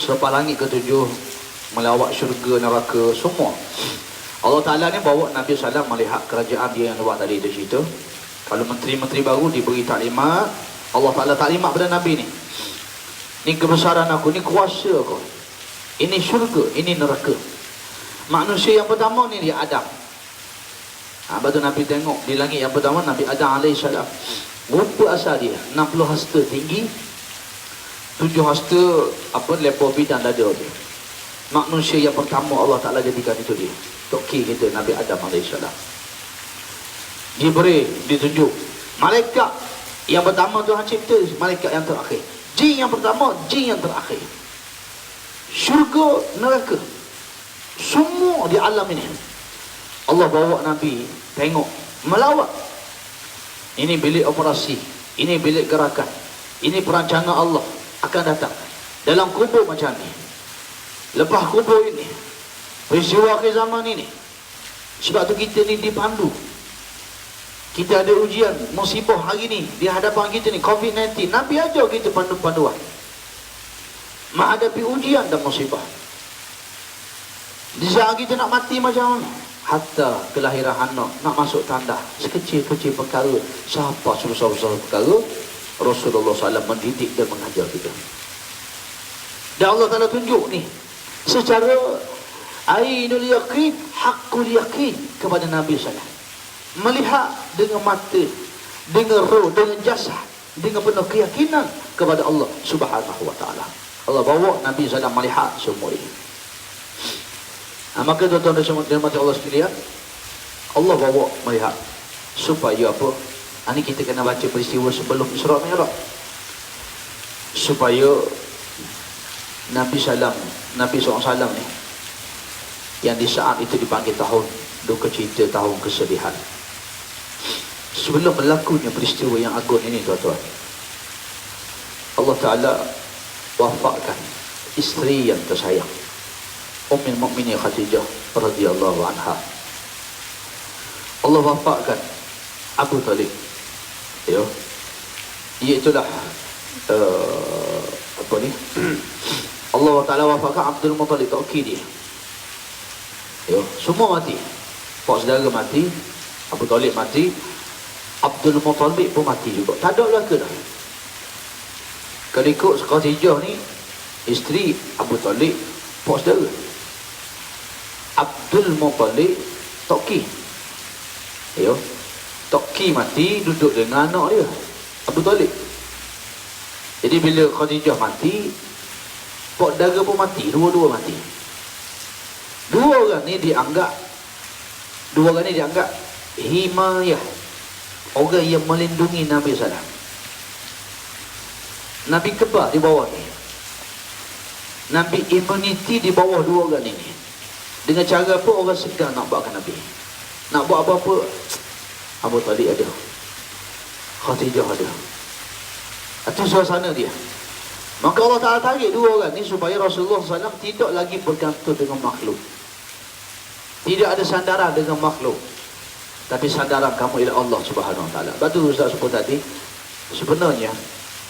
selepas langit ke-7, melawat syurga, neraka, semua. Allah Ta'ala ni bawa Nabi SAW melihat kerajaan dia yang luar tadi di situ. Kalau menteri-menteri baru diberi taklimat, Allah Ta'ala taklimat pada Nabi ni. Ni kebesaran aku, ni kuasa aku. Ini syurga, ini neraka. Manusia yang pertama ni dia Adam. Lepas tu Nabi tengok di langit yang pertama, Nabi Adam AS. Rupa asal dia 60 hasta tinggi, 7 hasta lebar bidang dada dia. Manusia yang pertama Allah Ta'ala jadikan itu dia. Toki kita Nabi Adam AS. Jibril ditunjuk. Malaikat yang pertama Tuhan cipta, malaikat yang terakhir. Jin yang pertama, jin yang terakhir. Syurga, neraka, semua di alam ini Allah bawa Nabi tengok, melawat. Ini bilik operasi, ini bilik gerakan, ini perancangan Allah akan datang dalam kubur macam ni, lepas kubur ini, peristiwa akhir zaman ini. Sebab tu kita ni dipandu. Kita ada ujian, musibah hari ni di hadapan kita ni, COVID-19. Nabi ajar kita pandu-panduan menghadapi ujian dan musibah. Di saat kita nak mati macam mana, hatta kelahiran anak, nak masuk tanda, sekecil-kecil perkara, siapa susah-susah perkara, Rasulullah SAW mendidik dan mengajar kita. Dan Allah Ta'ala tunjuk ni secara ainul yaqin, haqqul yaqin kepada Nabi SAW. Melihat dengan mata, dengan roh, dengan jasad, dengan penuh keyakinan kepada Allah Subhanahu wa taala. Allah bawa Nabi SAW melihat semua ini. Maka tuan-tuan dan semua dirahmati Allah sekalian, Allah bawa melihat supaya apa? Ini kita kena baca peristiwa sebelum Isra Mi'raj, supaya Nabi SAW ni yang di saat itu dipanggil tahun duka cita, tahun kesedihan. Sebelum berlakunya peristiwa yang agung ini tuan-tuan, Allah Ta'ala wafatkan isteri yang tersayang, Ummul Mukminin Khadijah radhiyallahu anha. Allah wafatkan Abu Talib, ya, iaitulah Allah Ta'ala wafatkan Abdul Muttalib, toki dia, ya, semua mati. Pak saudara mati, Abu Talib mati, Abdul Muttalib pun mati juga. Tak ada lelaki dah. Kalau ikut Khadijah ni, isteri Abu Talib, pak saudara. Abdul Muttalib toki, ya, toki mati, duduk dengan anak dia Abu Talib. Jadi bila Khadijah mati, pak saudara pun mati, dua-dua mati. Dua orang ni dianggap himayah, orang yang melindungi Nabi SAW. Nabi kebal di bawah ni, Nabi immunity di bawah dua orang ini. Dengan cara apa? Orang segan nak buatkan Nabi, nak buat apa-apa, Abu Talib ada, Khadijah ada. Itu suasana dia. Maka Allah Ta'ala tarik dua orang ni supaya Rasulullah SAW tidak lagi bergantung dengan makhluk, tidak ada sandaran dengan makhluk, tapi sandaran kamu ialah Allah Subhanahu Wa Taala. Batu Ustaz sebut tadi, sebenarnya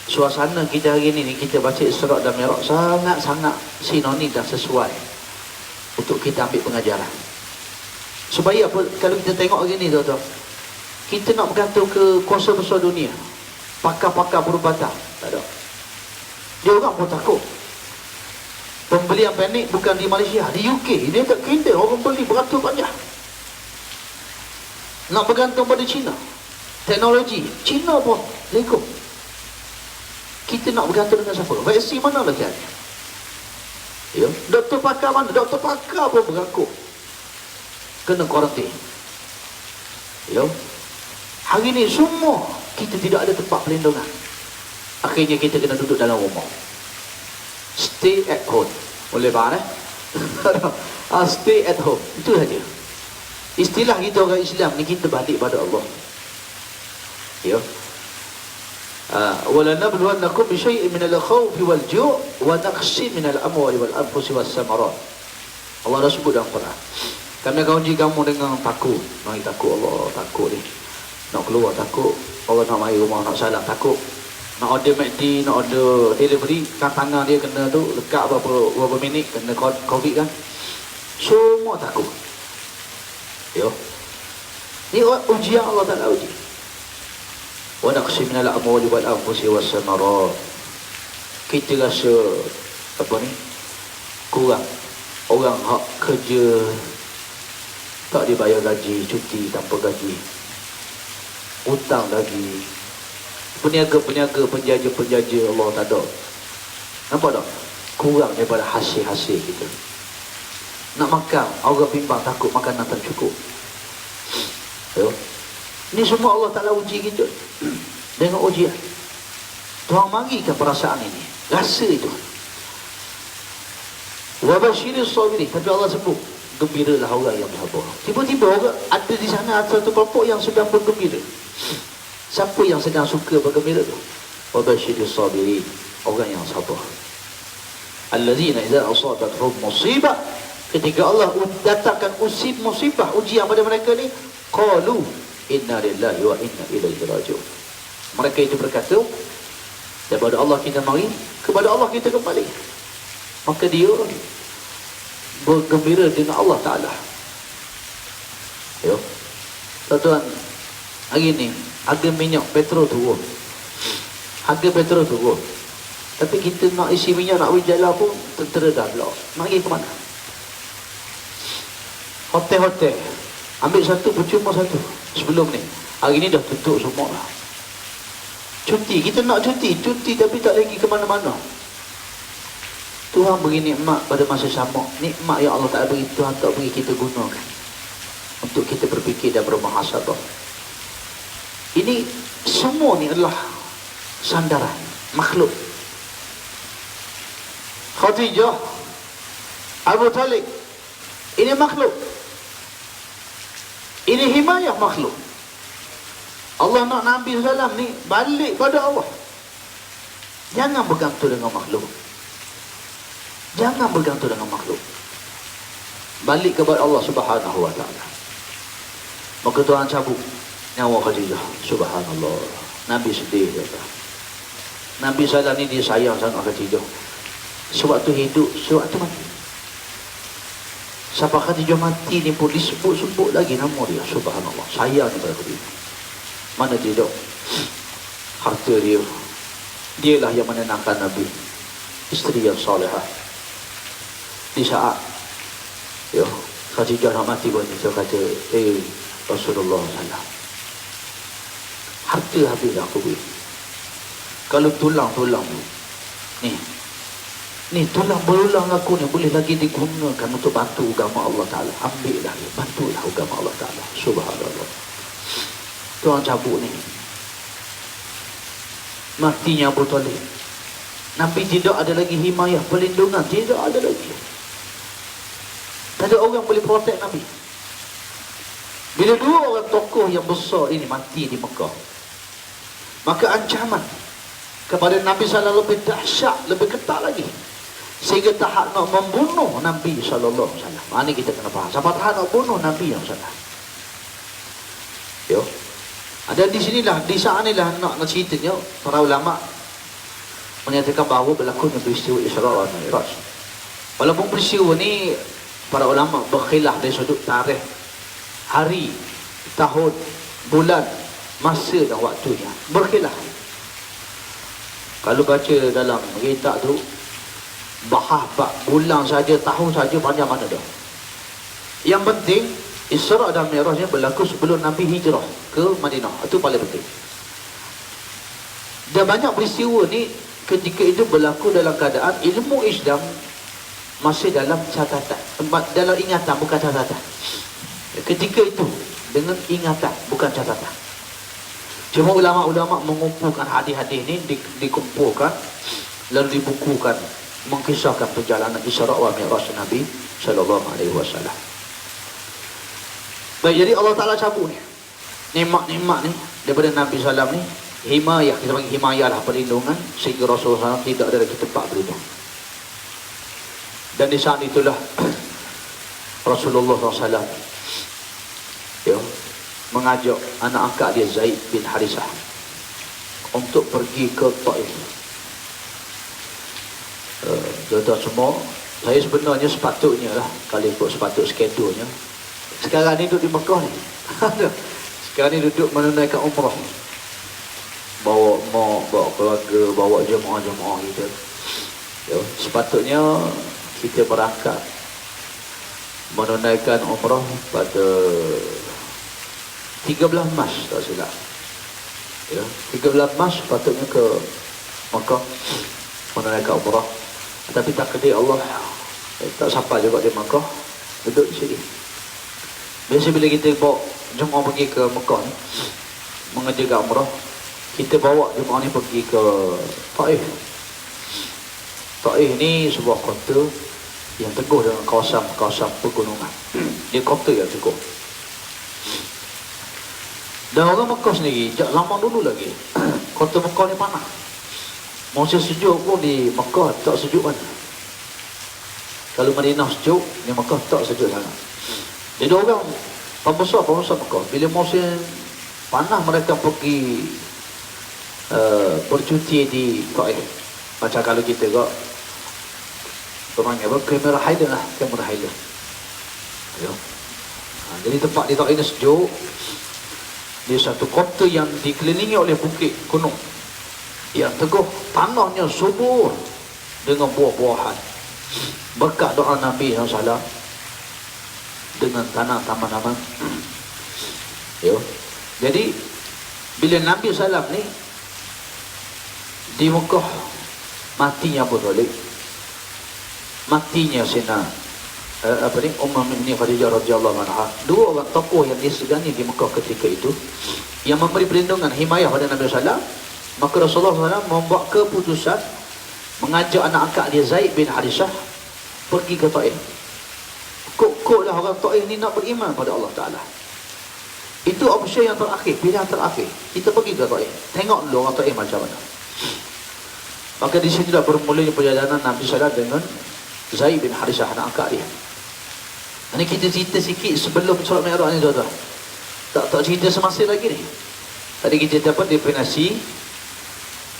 suasana kita hari ini, kita baca Isra dan Mi'raj sangat-sangat sinonim dan sesuai untuk kita ambil pengajaran. Supaya apa? Kalau kita tengok hari ini tuan-tuan, kita nak bergantung ke kuasa besar dunia, pakar-pakar perubatan, tak ada. Dia orang pun takut. Pembelian panik bukan di Malaysia, di UK. Dia tak kira orang beli beratus banyak. Nak bergantung pada China. Teknologi, Cina pun lego. Kita nak bergantung dengan siapa? Vaksin mana lagi ada? Ya, doktor pakar mana? Doktor pakar pun berangkut kena kuarantin. Ya, hari ni semua kita tidak ada tempat perlindungan. Akhirnya kita kena duduk dalam rumah. Stay at home. Boleh faham stay at home. Itu saja. Istilah kita orang Islam ni, kita balik pada Allah. Ya. Wala nabluwannakum bi syai'in min al-khawfi wal ju' wa naqsin min al-amwali wal anfusi was samarat. Allah dah sebut dalam Quran. Kami akan uji kamu dengan takut. Mari takut Allah, takut ni. Nak keluar takut, orang nak mari rumah nak salat takut. Nak order McD, nak order delivery, kan tangan dia kena tu lekat berapa minit kena COVID kan. Semua takut. Ya. Ni ujian Allah Taala uji. Wa naqsim min al-amwali wal anfusi was samarat. Kita rasa apa ni? Kurang. Orang hak kerja tak dibayar gaji, cuti tanpa gaji. Hutang lagi. Peniaga-peniaga, penjaja-penjaja Allah tak ada. Nampak tak? Kurang daripada hasil-hasil kita. Nak makan, orang bimbang takut makanan tak cukup. Ya. Ini semua Allah Ta'ala uji kita. Dengan ujian. Tuhan marikan perasaan ini. Rasa itu. Wa basyiris sabirin. Tapi Allah sebut, gembiralah orang yang bersabar. Tiba-tiba orang ada di sana satu kelompok yang sedang bergembira. Siapa yang sedang suka bergembira tu? Wa basyiris sabirin. Orang yang sabar. Allazina idza asabatuhum musibah. Ketika Allah datangkan musibah, ujian pada mereka ni, qalu inna lillahi wa inna ilaihi raji'un. Mereka itu berkata, daripada Allah kita mari, kepada Allah kita kembali. Maka dia bergembira dengan Allah Ta'ala. Ya. Tuan-tuan, hari ni harga minyak petrol turun. Harga petrol turun. Tapi kita nak isi minyak, nak pergi jalan pun tentera dah blok. Nak pergi ke mana? Hotel-hotel ambil satu, percuma satu. Sebelum ni, hari ni dah tutup semua lah. Cuti, kita nak cuti tapi tak lagi ke mana-mana. Tuhan beri nikmat pada masa sama. Nikmat yang Allah tak beri, Tuhan tak beri kita gunakan untuk kita berfikir dan bermuhasabah. Ini semua ni adalah sandaran makhluk. Khadijah, Abu Talib, ini makhluk. Ini himayah makhluk. Allah nak Nabi SAW ni balik pada Allah. Jangan bergantung dengan makhluk. Jangan bergantung dengan makhluk. Balik kepada Allah Subhanahu wa ta'ala. Maka Tuhan cabut nyawa Khadijah. Subhanallah. Nabi sedih kata. Nabi SAW ni dia sayang sangat Khadijah. Sewaktu hidup, sewaktu mati. Sampai Khadijah mati ni pun disebut-sebut lagi nama dia. Subhanallah. Sayang kepada Khadijah. Mana dia dok? Harta dia. Dialah yang menenangkan Nabi. Isteri yang salihah. Di saat Khadijah nak mati pun dia kata, Rasulullah SAW, harta habis aku beri. Kalau tulang-tulang ni tulang berulang aku ni boleh lagi digunakan untuk bantu agama Allah Ta'ala. Ambil lagi, bantulah agama Allah Ta'ala. Subhanallah. Tuhan cabut ni. Matinya Abu Talib. Nabi tidak ada lagi himayah, perlindungan. Tidak ada lagi. Tak ada orang boleh protek Nabi. Bila dua orang tokoh yang besar ini mati di Mekah, maka ancaman kepada Nabi SAW lebih dahsyat, lebih ketat lagi. Sehingga tahap nak membunuh Nabi SAW. Ini kita kena faham. Sampai tahap nak bunuh Nabi yang salah. Yo. Ada di sinilah, di saat inilah nak ceritanya para ulama menyatakan bahawa berlakunya peristiwa Isra dan Mi'raj. Walaupun peristiwa ni para ulama berkhilaf dari sudut tarikh, hari, tahun, bulan, masa dan waktunya. Berkhilaf. Kalau baca dalam kitab tu, bahas bulan saja, tahun saja, panjang mana dah. Yang penting Isra' dan Mi'rajnya berlaku sebelum Nabi hijrah ke Madinah. Itu paling penting. Dan banyak peristiwa ni ketika itu berlaku dalam keadaan ilmu Islam masih dalam catatan, dalam ingatan, bukan catatan. Ketika itu dengan ingatan, bukan catatan. Cuma ulama-ulama mengumpulkan hadis-hadis ni, dikumpulkan lalu dibukukan, mengkisahkan perjalanan Isra' wa Mi'raj Nabi sallallahu alaihi wasallam. Baik, jadi Allah Ta'ala cabut ni nikmat-nikmat ni daripada Nabi SAW ni, himayah, kita panggil himayah lah, perlindungan, sehingga Rasulullah SAW tidak ada lagi tempat berlindung. Dan di saat itulah Rasulullah SAW mengajak anak angkat dia Zaid bin Harisah untuk pergi ke Taif. Tuan-tuan semua, saya sebenarnya sepatutnya lah, kalau ikut sepatut skedulnya, sekarang ni duduk di Mekah ni sekarang ni duduk menunaikan umrah, bawa mak, bawa keluarga, bawa jemaah-jemaah kita. Sepatutnya kita berangkat menunaikan umrah pada 13 Mac tak silap. 13 Mac sepatutnya ke Mekah menunaikan umrah. Tapi takdir Allah tak sampai juga di Mekah, duduk di sini. Biasa bila kita bawa jemaah pergi ke Mekah ni mengerjakan umrah, kita bawa jemaah ni pergi ke Taif. Taif ni sebuah kota yang teguh dengan kawasan pegunungan. Dia kota yang teguh. Dan orang Mekah sendiri, zaman dulu lagi, kota Mekah ni panas. Masa sejuk pun di Mekah tak sejuk mana. Kalau Madinah sejuk, di Mekah tak sejuk sangat. Jadi orang pembesar Mekah, bila musim panas mereka pergi bercuti di Taif. Macam kalau kita kok panggil apa, kamera hider lah, kamera hider. Jadi tempat di Taif ini sejuk. Dia satu kota yang dikelilingi oleh bukit gunung yang teguh, tanahnya subur dengan buah-buahan, berkat doa Nabi SAW dengan tanah taman-taman. Jadi bila Nabi SAW ni di Mekah, matinya Abu Talib, matinya Sina Ummul Mukminin Khadijah radhiyallahu anha, dua orang tokoh yang disegani di Mekah ketika itu yang memberi perlindungan, himayah pada Nabi SAW. Maka Rasulullah SAW membuat keputusan mengajak anak angkat dia Zaid bin Harisah pergi ke Taif. Kok lah orang Taif ni nak beriman pada Allah Ta'ala. Itu opsi yang terakhir, pilihan terakhir. Kita pergi ke Taif, tengok dulu orang Taif macam mana. Maka di sini dah bermulanya perjalanan Nabi SAW dengan Zaid bin Harisah, anak angkat dia. Ini kita cerita sikit sebelum Isra' Mi'raj ni, tuan-tuan. Tak cerita semasa lagi ni. Tadi kita dapat definisi,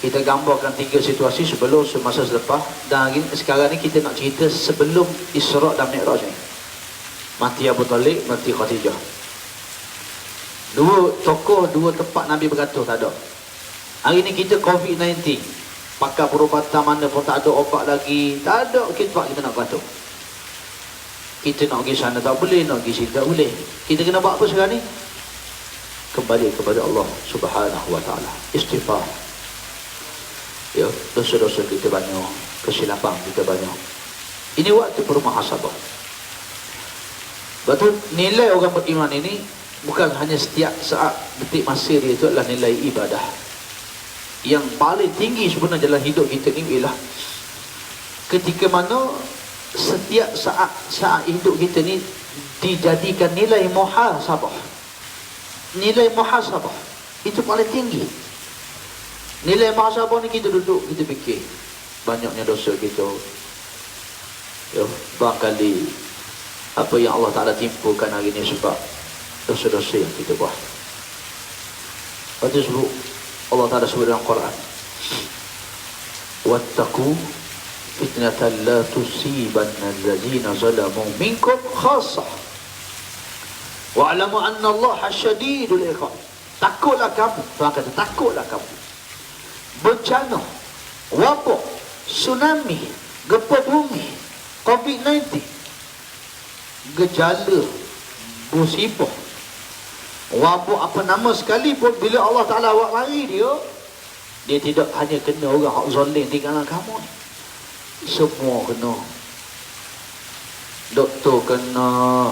kita gambarkan 3 situasi sebelum, semasa, selepas. Dan sekarang ni kita nak cerita sebelum Isra' dan Mi'raj ni. Mati Abu Talib, mati Khadijah. Dua tokoh, dua tempat Nabi bergantung tak ada. Hari ni kita COVID-19, pakai perubatan mana pun tak ada, obat lagi tak ada, kita nak gantung. Kita nak pergi sana tak boleh, nak pergi sini tak boleh. Kita kena buat apa sekarang ni? Kembali kepada Allah Subhanahu wa Ta'ala, istighfar. Dosa-dosa kita banyak, kesilapan kita banyak. Ini waktu bermuhasabah. Betul, nilai orang beriman ini bukan hanya setiap saat, detik masa dia, itu adalah nilai ibadah. Yang paling tinggi sebenarnya dalam hidup kita ni ialah ketika mana setiap saat hidup kita ni dijadikan nilai muhasabah. Nilai muhasabah itu paling tinggi. Nilai muhasabah ni kita duduk, kita fikir banyaknya dosa kita, barangkali apa yang Allah Ta'ala timpakan hari ni sebab dosa-dosa yang kita buat. Lepas tu Allah Ta'ala sebut dalam Quran, wattaqu fitnatan la tusibanna allazina zalamu minkum khassah wa'lamu anna Allah syadidul iqab. Takutlah kamu, Tuhan kata takutlah kamu, bencana, wabak, tsunami, gempa bumi, COVID-19, gejala musibah. Wabuk apa nama sekalipun, bila Allah Ta'ala awak mari dia tidak hanya kena orang hak zalim di kalangan kamu, semua kena. Doktor kena,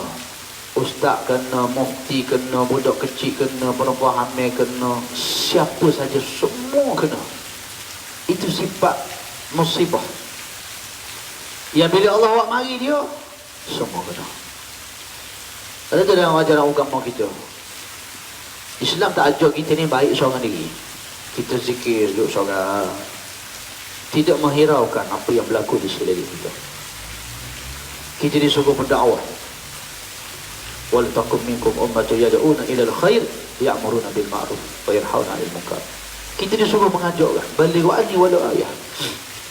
ustaz kena, mufti kena, budak kecil kena, perempuan hamil kena, siapa saja semua kena. Itu sifat musibah yang bila Allah awak mari dia semua kena. Ada tu dalam ajaran agama kita, Islam tak ajar kita ni baik seorang diri. Kita zikir duduk seorang, tidak menghiraukan apa yang berlaku di sekeliling kita. Kita disuruh berdakwah. Wal takum minkum ummatun yad'una ila al-khair ya'muruna bil ma'ruf wa yanhauna 'anil munkar. Kita disuruh mengajak orang, balighu anni walau ayah.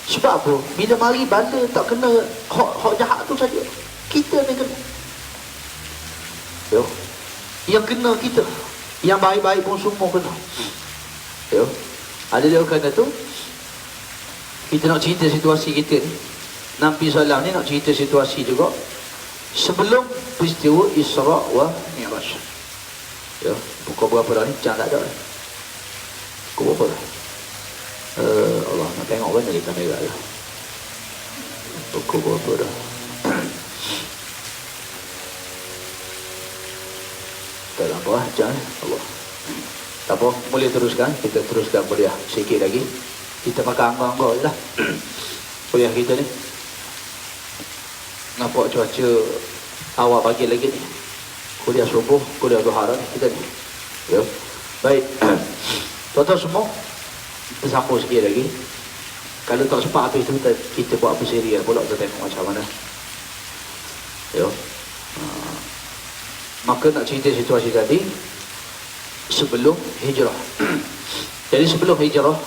Sebab apa? Bila mari bala tak kena hak jahat tu saja. Kita ni kena. Yo. Yang kena kita. Yang baik-baik pun semua kena. Yo. Ada dia kata tu, kita nak cerita situasi kita ni. Nabi SAW ni nak cerita situasi juga sebelum peristiwa Isra wa Mi'raj. Ya, pukul berapa dah ni? Jangan tak ada. Pukul berapa dah? Allah nak tengok kan dari kamera lah. Pukul berapa dah? Tak apa lah, jangan Allah. Tak apa, boleh teruskan. Kita teruskan kuliah sikit lagi. Kita pakai angka-angka je lah kuliah kita ni. Nampak cuaca awal pagi lagi ni. Kuliah subuh, kuliah duha ni kita ni. Ya. Baik. Tuan-tuan semua, kita sambung sikit lagi. Kalau tak sempat habis tu kita buat apa serial pula, kita tengok macam mana. Ya. Maka nak cerita situasi tadi sebelum hijrah. Jadi sebelum hijrah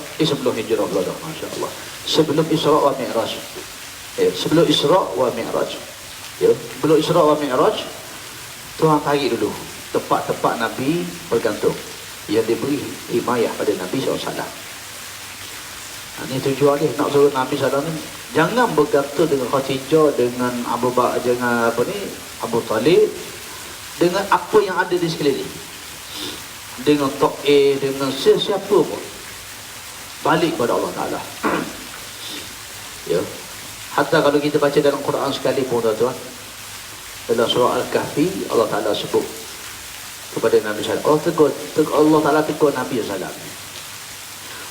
pula dah, masya-Allah. Sebelum Isra wa Mi'raj. Sebelum Isra wa Mi'raj. Ya, sebelum Isra wa Mi'raj, Tuhan tarik dulu tempat-tempat Nabi bergantung yang diberi himayah pada Nabi SAW. Ini tujuan dia, nak suruh Nabi SAW ni jangan bergantung dengan Khadijah, dengan Abu Bakar, dengan Abu Talib, dengan apa yang ada di sekeliling, dengan Ta'if, dengan sesiapa pun. Balik kepada Allah Ta'ala. Ya. Hatta kalau kita baca dalam Quran sekalipun, tuan-tuan, dalam surah Al-Kahfi, Allah Ta'ala sebut kepada Nabi SAW. Allah Ta'ala tegur Nabi SAW.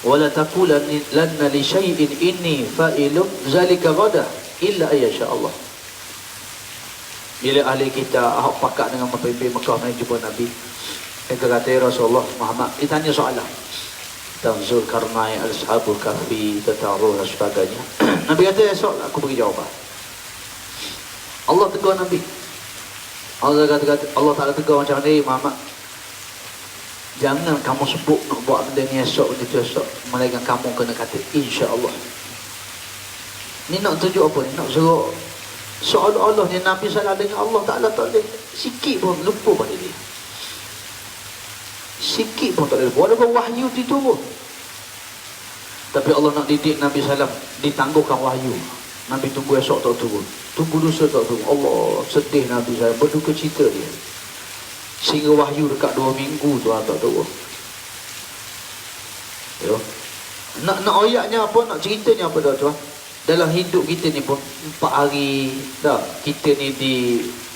وَلَا تَقُولَنَّ لِشَيْءٍ إِنِّي فَائِلٌ ذَلِكَ غَدًا إِلَّا أَن يَشَاءَ اللَّهُ. Bila ahli kita ahok pakat dengan pemimpin Mekah main jumpa Nabi, mereka kata, ya Rasulullah Muhammad, ditanya soalan tentang Zulkarnain, Ashabul Kahfi, tentang roh dan sebagainya. Nabi kata, esok aku bagi jawapan. Allah tegur Nabi. Allah Ta'ala tegur macam ni, Muhammad, jangan kamu sebut nak buat benda ni esok, benda tu esok, melainkan kamu kena kata insya-Allah. Ni nak tunjuk apa ni? Nak suruh seolah-olah ni Nabi SAW dengan Allah Ta'ala tak boleh sikit pun lupa pada dia. Sikit pun tak boleh lupa. Walaupun wahyu diturun, tapi Allah nak didik Nabi SAW, ditangguhkan wahyu. Nabi tunggu esok tak turun, tunggu lusa tak turun. Allah sedih Nabi SAW, berduka cita dia. Sehingga wahyu dekat 2 minggu tu tak turun. Ya. Nak ayatnya apa, nak ceritanya apa dah tuan? Dalam hidup kita ni pun 4 hari dah kita ni di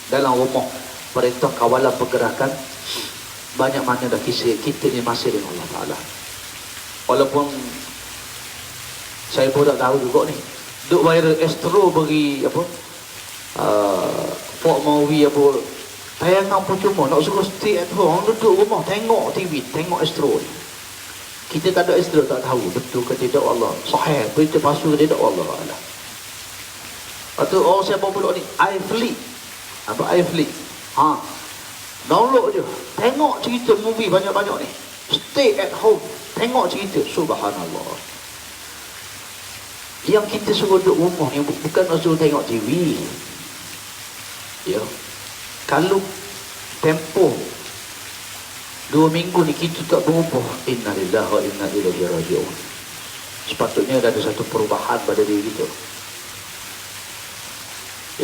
dalam rumah perintah kawalan pergerakan, banyak mana dah kisah kita ni masih dengan Allah Ta'ala. Walaupun saya pun tak tahu juga ni, duk viral Astro bagi apa Fort Mawi apa tayangan pun cuma nak suruh stay at home, duduk rumah tengok TV, tengok Astro ni. Kita tak ada Astro tak tahu betul ke tidak Allah sahih, berita palsu ke tidak Allah Allah. Atau orang siapa pula ni iFlix, apa iFlix, download je, tengok cerita movie banyak-banyak ni, stay at home tengok cerita. Subhanallah. Yang kita suruh duduk rumah ni bukan nak suruh tengok TV. Ya. Kalau tempoh 2 minggu ni kita tak berubah, inna lillahi wa inna ilaihi raji'un. Sepatutnya ada satu perubahan pada diri kita.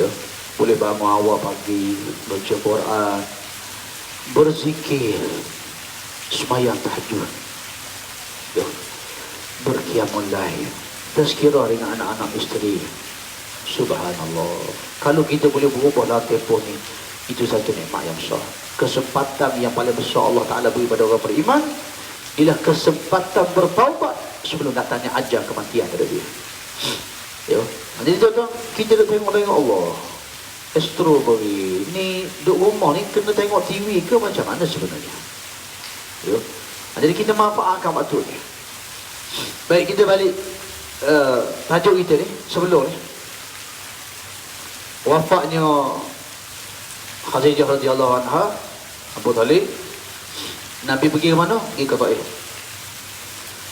Ya, boleh bangun awal pagi, baca Quran, berzikir, sembahyang tahajud, ya, berqiyamul lail, tazkirah dengan anak-anak isteri. Subhanallah. Kalau kita boleh berubahlah tempoh ni, itu satu nikmat yang besar. Kesempatan yang paling besar Allah Ta'ala beri pada orang beriman ialah kesempatan bertaubat sebelum datangnya ajal kematian pada dia. Ya. Jadi tuan-tuan, kita nak tengok Allah. Strawberry ni duduk rumah ni kena tengok TV ke macam mana sebenarnya? Ya. Jadi kita manfaatkan waktu ni. Baik, kita balik tajuk kita ni sebelum ni. Wafatnya Khadijah radhiyallahu anha, Abu Talib, Nabi pergi ke mana? Pergi ke Taif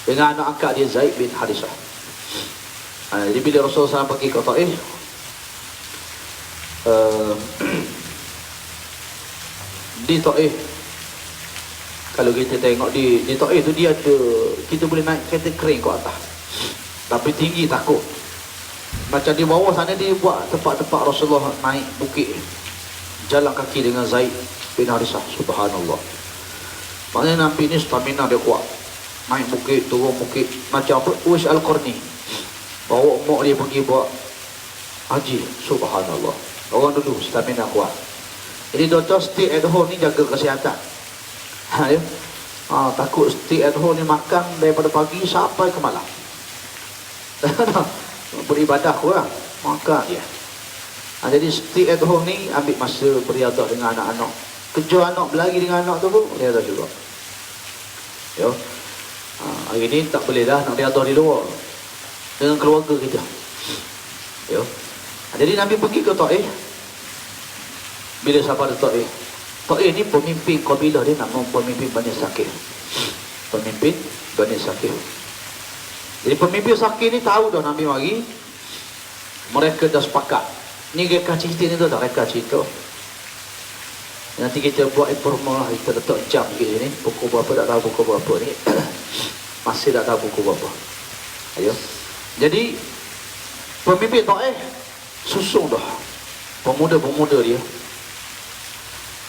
dengan anak angkat dia Zaid bin Harithah. Jadi bila Rasulullah SAW pergi ke Taif, di Taif, kalau kita tengok di Taif tu dia ada, kita boleh naik kereta kering ke atas, tapi tinggi takut. Macam di bawah sana dia buat tempat-tempat Rasulullah naik bukit, jalan kaki dengan Zaid bin Harithah. Subhanallah. Maknanya Nabi ni stamina dia kuat, naik bukit, turun bukit. Macam apa? Uwais Al-Qarni bawa mak dia pergi buat haji. Subhanallah. Orang dulu stamina kuat. Jadi doktor stay at home ni jaga kesihatan. Ya? Takut stay at home ni makan daripada pagi sampai ke malam. Beribadah kurang, makan dia. Jadi stay at home ni ambil masa beriadah dengan anak-anak. Kejar anak, berlari dengan anak tu pun beriadah juga. Ya. Hari ni tak boleh dah nak beriadah di luar dengan keluarga kita. Ya. Jadi Nabi pergi ke Taif. Bila sampai di Taif, Taif ni pemimpin kabilah dia nama pemimpin Bani Saqif. Pemimpin Bani Saqif. Jadi pemimpin Saqif ni tahu dah Nabi mari. Mereka dah sepakat. Ni reka cerita ni tu tak reka cerita. Nanti kita buat informal, kita letak jam ke ni. Pukul berapa tak tahu pukul berapa ni. Masih tak tahu pukul berapa. Ayo. Jadi pemimpin Taif susung dah pemuda-pemuda dia.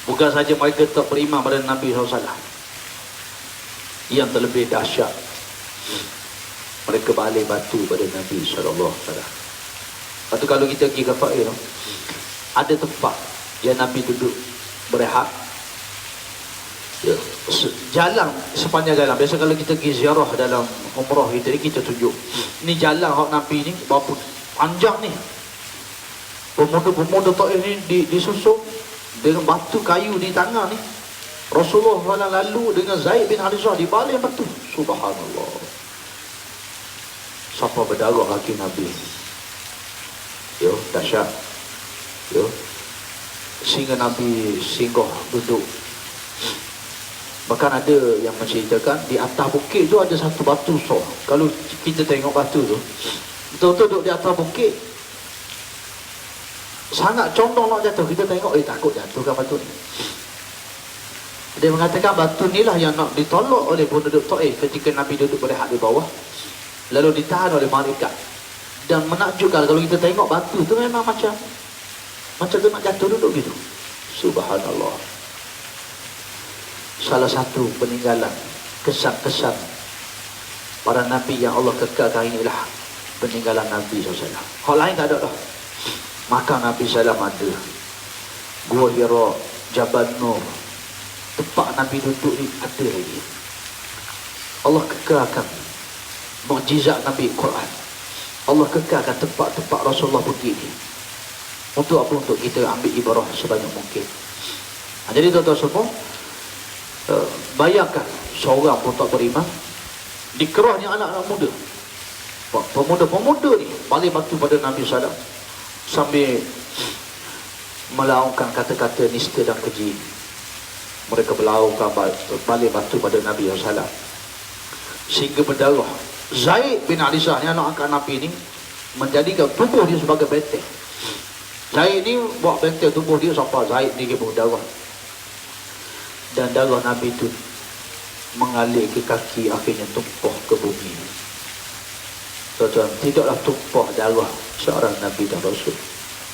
Bukan saja mereka tak beriman pada Nabi SAW, yang terlebih dahsyat, mereka balik batu pada Nabi SAW. Lepas tu kalau kita pergi ke Taif, ada tempat yang Nabi duduk berehat. Ya, jalan sepanjang jalan. Biasa kalau kita pergi ziarah dalam umrah kita ni, kita tunjuk ni jalan hak Nabi ni berapa panjang ni. Pemuda-pemuda Taif ni disusun dengan batu kayu di tangan ni. Rasulullah lalu dengan Zaid bin Harithah di balik batu. Subhanallah. Siapa berdarah kaki Nabi? Yo, dahsyat. Yo. Sehingga Nabi singgah duduk. Bahkan ada yang menceritakan di atas bukit tu ada satu batu besar. Kalau kita tengok batu tu, betul-betul duduk di atas bukit, sangat condong nak jatuh. Kita tengok, takut jatuh kan batu ni. Dia mengatakan batu ni lah yang nak ditolak oleh penduduk Taif ketika Nabi duduk berehat di bawah, lalu ditahan oleh malaikat. Dan menakjubkan kalau kita tengok batu tu memang macam tu nak jatuh duduk gitu. Subhanallah. Salah satu peninggalan, kesan-kesan para Nabi yang Allah kekalkan inilah peninggalan Nabi SAW. Hal lain tak ada dah. Maka Nabi SAW ada Gua Hira, Jabal Nur, tempat Nabi duduk ni ada lagi. Allah kekalkan mukjizat Nabi Quran. Allah kekalkan tempat-tempat Rasulullah pergi ni. Untuk apa? Untuk kita ambil ibarah sebanyak mungkin. Jadi tuan-tuan semua, bayangkan seorang pun tak beriman, dikerahnya anak-anak muda, pemuda-pemuda ni balik batu pada Nabi SAW sambil melaungkan kata-kata nista dan keji. Mereka melaungkan balik batu pada Nabi SAW sehingga berdarah. Zaid bin Harithah ni anak angkat Nabi ni menjadikan tubuh dia sebagai benteng. Zaid ni buat benteng tubuh dia sampai Zaid ni berdarah. Dan darah Nabi itu mengalir ke kaki, akhirnya tumpah ke bumi. Tuan-tuan, tidaklah tumpah darah seorang Nabi dan Rasul.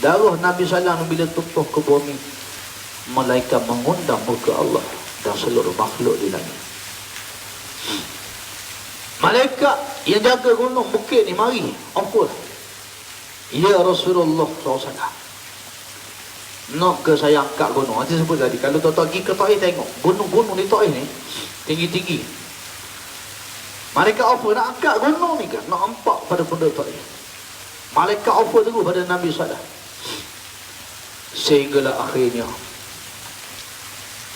Darah Nabi SAW bila tumpah ke bumi, malaikat mengundang muka Allah dan seluruh makhluk di langit. Malaikat yang jaga gunung bukit ni mari, apa? Ya Rasulullah SAW, nak ke saya angkat gunung. Nanti sebut tadi, kalau tuan-tuan pergi ke Taif tengok gunung-gunung di Taif ni tinggi-tinggi. Malaikat apa nak angkat gunung ni kan, nak nampak pada benda Taif. Malaikat apa terus pada Nabi SAW. Sehinggalah akhirnya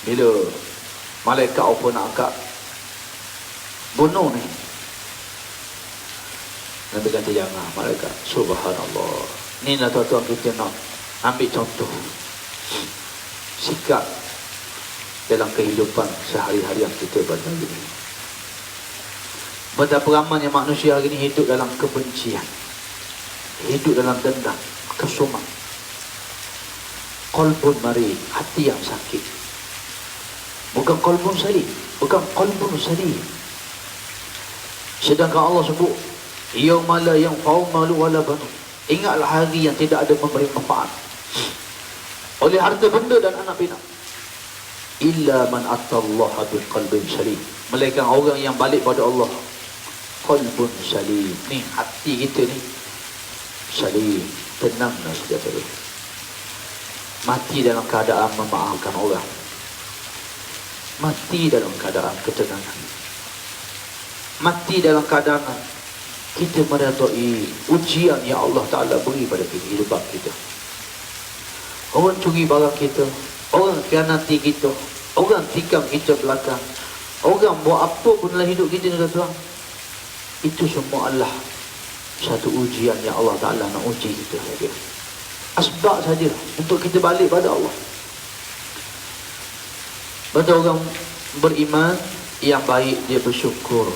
bila malaikat apa nak angkat gunung ni, Nabi kata jangan malaikat. Subhanallah. Ni lah tuan-tuan kita nak ambil contoh sikap dalam kehidupan sehari-hari yang kita pada hari ini. Betapa ramainya manusia hari ini hidup dalam kebencian, hidup dalam dendam, kesumat, qalbun marid, hati yang sakit. Bukan qalbun salim, bukan qalbun salim. Sedangkan Allah sebut yauma la yanfa'u malu wala banun. Ingatlah hari yang tidak ada memberi manfaat oleh harta benda dan anak pinak, illa man atallaha biqalbin salim, melainkan orang yang balik pada Allah qalbun salim. Ni hati kita ni salim, tenang dan sejahtera. Mati dalam keadaan memaafkan orang, mati dalam keadaan ketenangan, mati dalam keadaan kita meredai ujian yang Allah Ta'ala beri pada kehidupan kita. Orang curi barang kita, orang khianati kita, orang tikam kita belakang, orang buat apa pun dalam hidup kita ni tuan, itu semua adalah satu ujian yang Allah Ta'ala nak uji kita saja. Asbab saja untuk kita balik pada Allah. Betul, orang beriman yang baik dia bersyukur,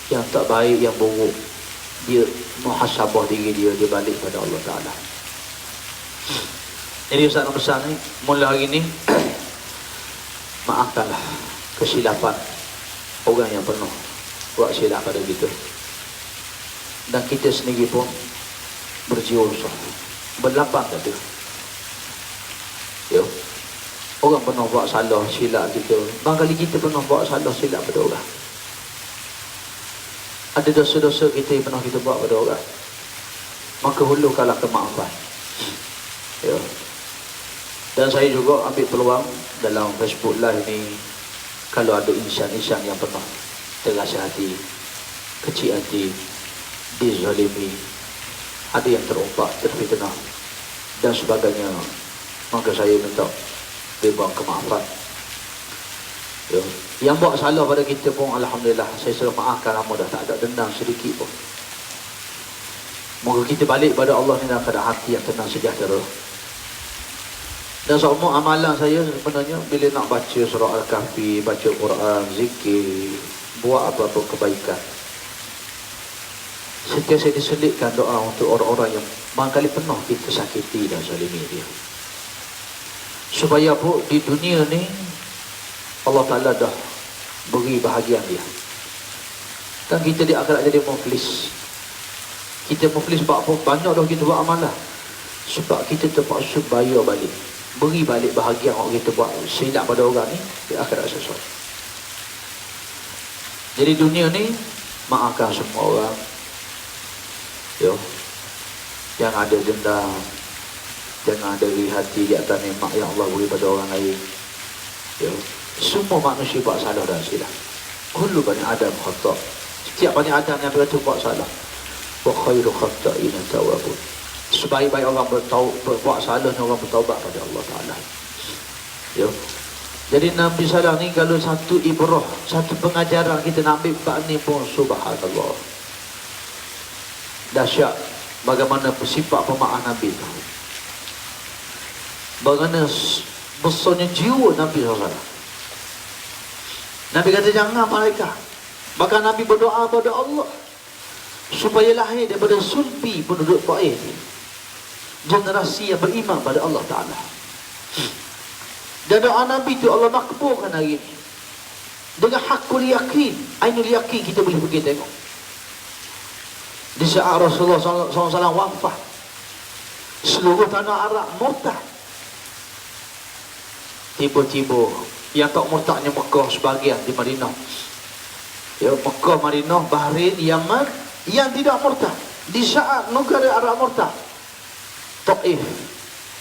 yang tak baik, yang buruk, dia muhasabah diri dia balik pada Allah Ta'ala. Jadi Ustaz besar ni, mula hari ni maafkanlah kesilapan orang yang penuh buat silap pada kita, dan kita sendiri pun berjiwa besar, berlapang kata ya, orang pernah buat salah silap kita. Barangkali kita pernah buat salah silap pada orang. Ada dosa-dosa kita yang pernah kita buat pada orang, maka hulukanlah kemaafan ya. Dan saya juga ambil peluang dalam Facebook Live ni, kalau ada insan-insan yang pernah terasa hati, kecil hati, dizalimi, ada yang terumpak, terfitnah dan sebagainya, maka saya minta diberi kemaafan ya. Yang buat salah pada kita pun alhamdulillah saya sudah maafkan lama dah, tak ada dendam sedikit pun. Moga kita balik pada Allah ni dalam keadaan hati yang tenang sejahtera. Dan semua amalan saya sebenarnya bila nak baca surah Al-Kahfi, baca Quran, zikir, buat apa-apa kebaikan, setiap saya diselitkan doa untuk orang-orang yang barangkali pernah kita sakiti dan zalimi dia, supaya apa, di dunia ni Allah Ta'ala dah beri bahagian dia, kan kita di akhirat jadi muflis. Kita muflis sebab apa? Banyak dah kita buat amalan, sebab kita terpaksa bayar balik, beri balik bahagian orang kita buat silap pada orang ni di akhirat sesuai. Jadi dunia ni maafkan semua orang yo. Jangan ada dendam, jangan ada iri hati di atas nikmat yang Allah beri pada orang lain yo. Semua manusia buat salah dan silap. Kullu bani Adam khata'. Setiap bani Adam yang beratu buat salah. Wa khairu khata'ina tawwabun. Sebaik-baik orang berbuat salah ni orang bertaubat pada Allah Ta'ala. Ya. Jadi Nabi SAW ni kalau satu ibrah, satu pengajaran kita nak ambil bab ni pun subhanallah. Dahsyat bagaimana sifat pemaaf Nabi tu. Bagaimana besarnya jiwa Nabi SAW. Nabi kata jangan malaikat. Bahkan Nabi berdoa pada Allah supaya lahir daripada sulbi penduduk Taif, generasi yang beriman pada Allah Ta'ala. Dan doa Nabi itu Allah makbulkan hari ini dengan hakul yakin, ainul yakin. Kita boleh pergi tengok di saat Rasulullah SAW wafat, seluruh tanah Arab murtad. tiba-tiba yang tak murtadnya Mekah sebahagian di Madinah. Ya, Mekah, Madinah, Bahrain, Yaman yang tidak murtad. Di saat negara Arab murtad, Taif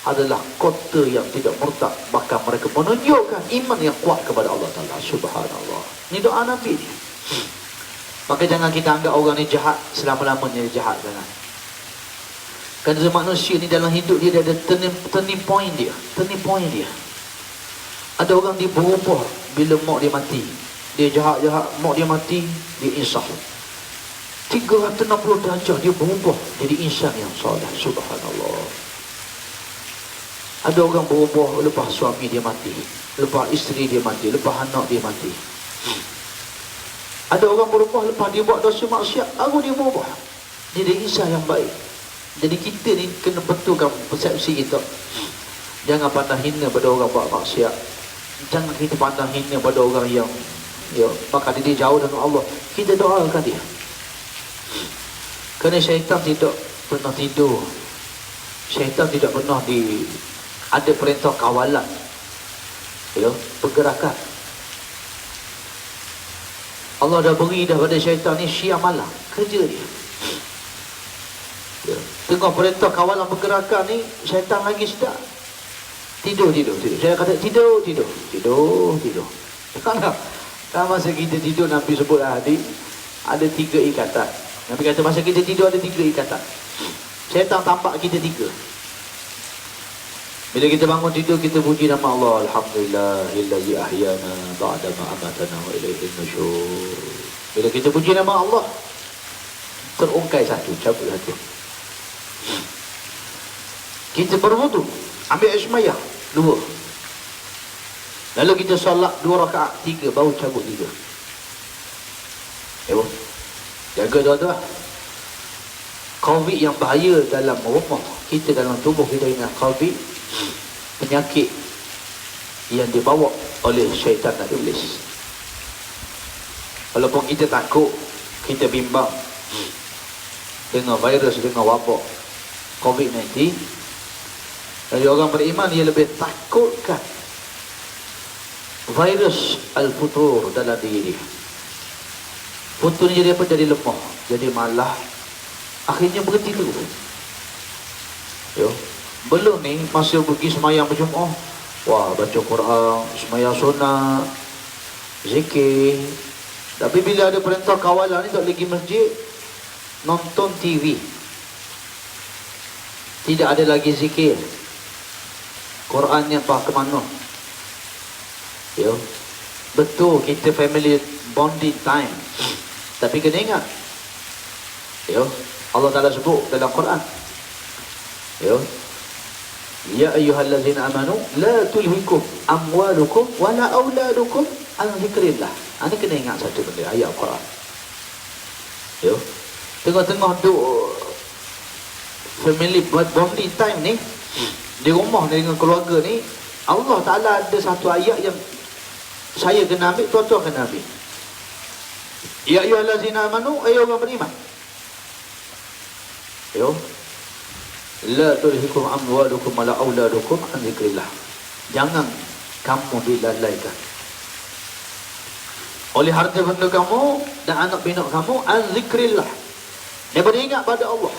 adalah kota yang tidak murtad, bahkan mereka menunjukkan iman yang kuat kepada Allah Ta'ala. Subhanallah. Ini doa Nabi ni. Maka jangan kita anggap orang ni jahat selama-lamanya jahat, jangan. Kerana manusia ni dalam hidup dia ada turning point dia. Turning point dia. Ada orang dia berubah bila mak dia mati. Dia jahat-jahat, mak dia mati, dia insaf. 360 darjah dia berubah jadi insan yang soleh. Subhanallah. Ada orang berubah lepas suami dia mati, lepas isteri dia mati, lepas anak dia mati. Ada orang berubah lepas dia buat dosa maksiat, baru dia berubah jadi insan yang baik. Jadi kita ni kena betulkan persepsi kita. Jangan pandang hina pada orang buat maksiat. Jangan kita pandang hina pada orang yang maka dia jauh dengan Allah. Kita doakan dia. Kerana syaitan tidak pernah tidur. Syaitan tidak pernah ada perintah kawalan. Pergerakan. Allah dah beri dah pada syaitan ni siang malam. Kerja dia. Tengok perintah kawalan pergerakan ni, syaitan lagi sedap. Tidur. Saya kata tidur. Kan masa kita tidur, Nabi sebut hadis, ada 3 ikatan. Nabi kata masa kita tidur ada 3 ikatan. Syaitan tampak kita 3. Bila kita bangun tidur, kita puji nama Allah. Alhamdulillahillazi ahyana ba'da ma amatana wa ilaihin nusyur. Bila kita puji nama Allah, terungkai satu, cabut satu. Kita berwudu, ambil air sembahyang 2. Lalu kita solat 2 rakaat 3, baru cabut 3. Jaga tuan-tuan. Covid yang bahaya dalam rumah kita, dalam tubuh kita ingat Covid, penyakit yang dibawa oleh syaitan dan iblis. Walaupun kita takut, kita bimbang dengan virus, dengan wabak COVID-19, jadi orang beriman dia lebih takutkan virus al-futur dalam diri dia. Futur ni jadi apa? Jadi lemah, jadi malah, akhirnya berhenti dulu. Belum ni masa pergi semayang berjemaah, wah baca Quran, semayang sunat, zikir. Tapi bila ada perintah kawalan ni, tak pergi masjid, nonton TV, tidak ada lagi zikir, Qurannya entah ke mana. Betul kita family bonding time, tapi kena ingat, Allah Ta'ala sebut dalam Quran, ya ayyuhallazina amanu la tulhikum amwalukum wala auladukum an zikrillah. Ini kena ingat satu benda, ayat Quran. Tengah-tengah duk family bonding time ni, di rumah ni dengan keluarga ni, Allah Ta'ala ada satu ayat yang saya kena ambil, tuan-tuan kena ambil. Ya ayyuhallazina amanu, ayo orang beriman, la tulhikum amwalukum wala auladukum an zikrillah. Jangan kamu dilalaikan oleh harta benda kamu dan anak pinak kamu an zikrillah, daripada ingat pada Allah.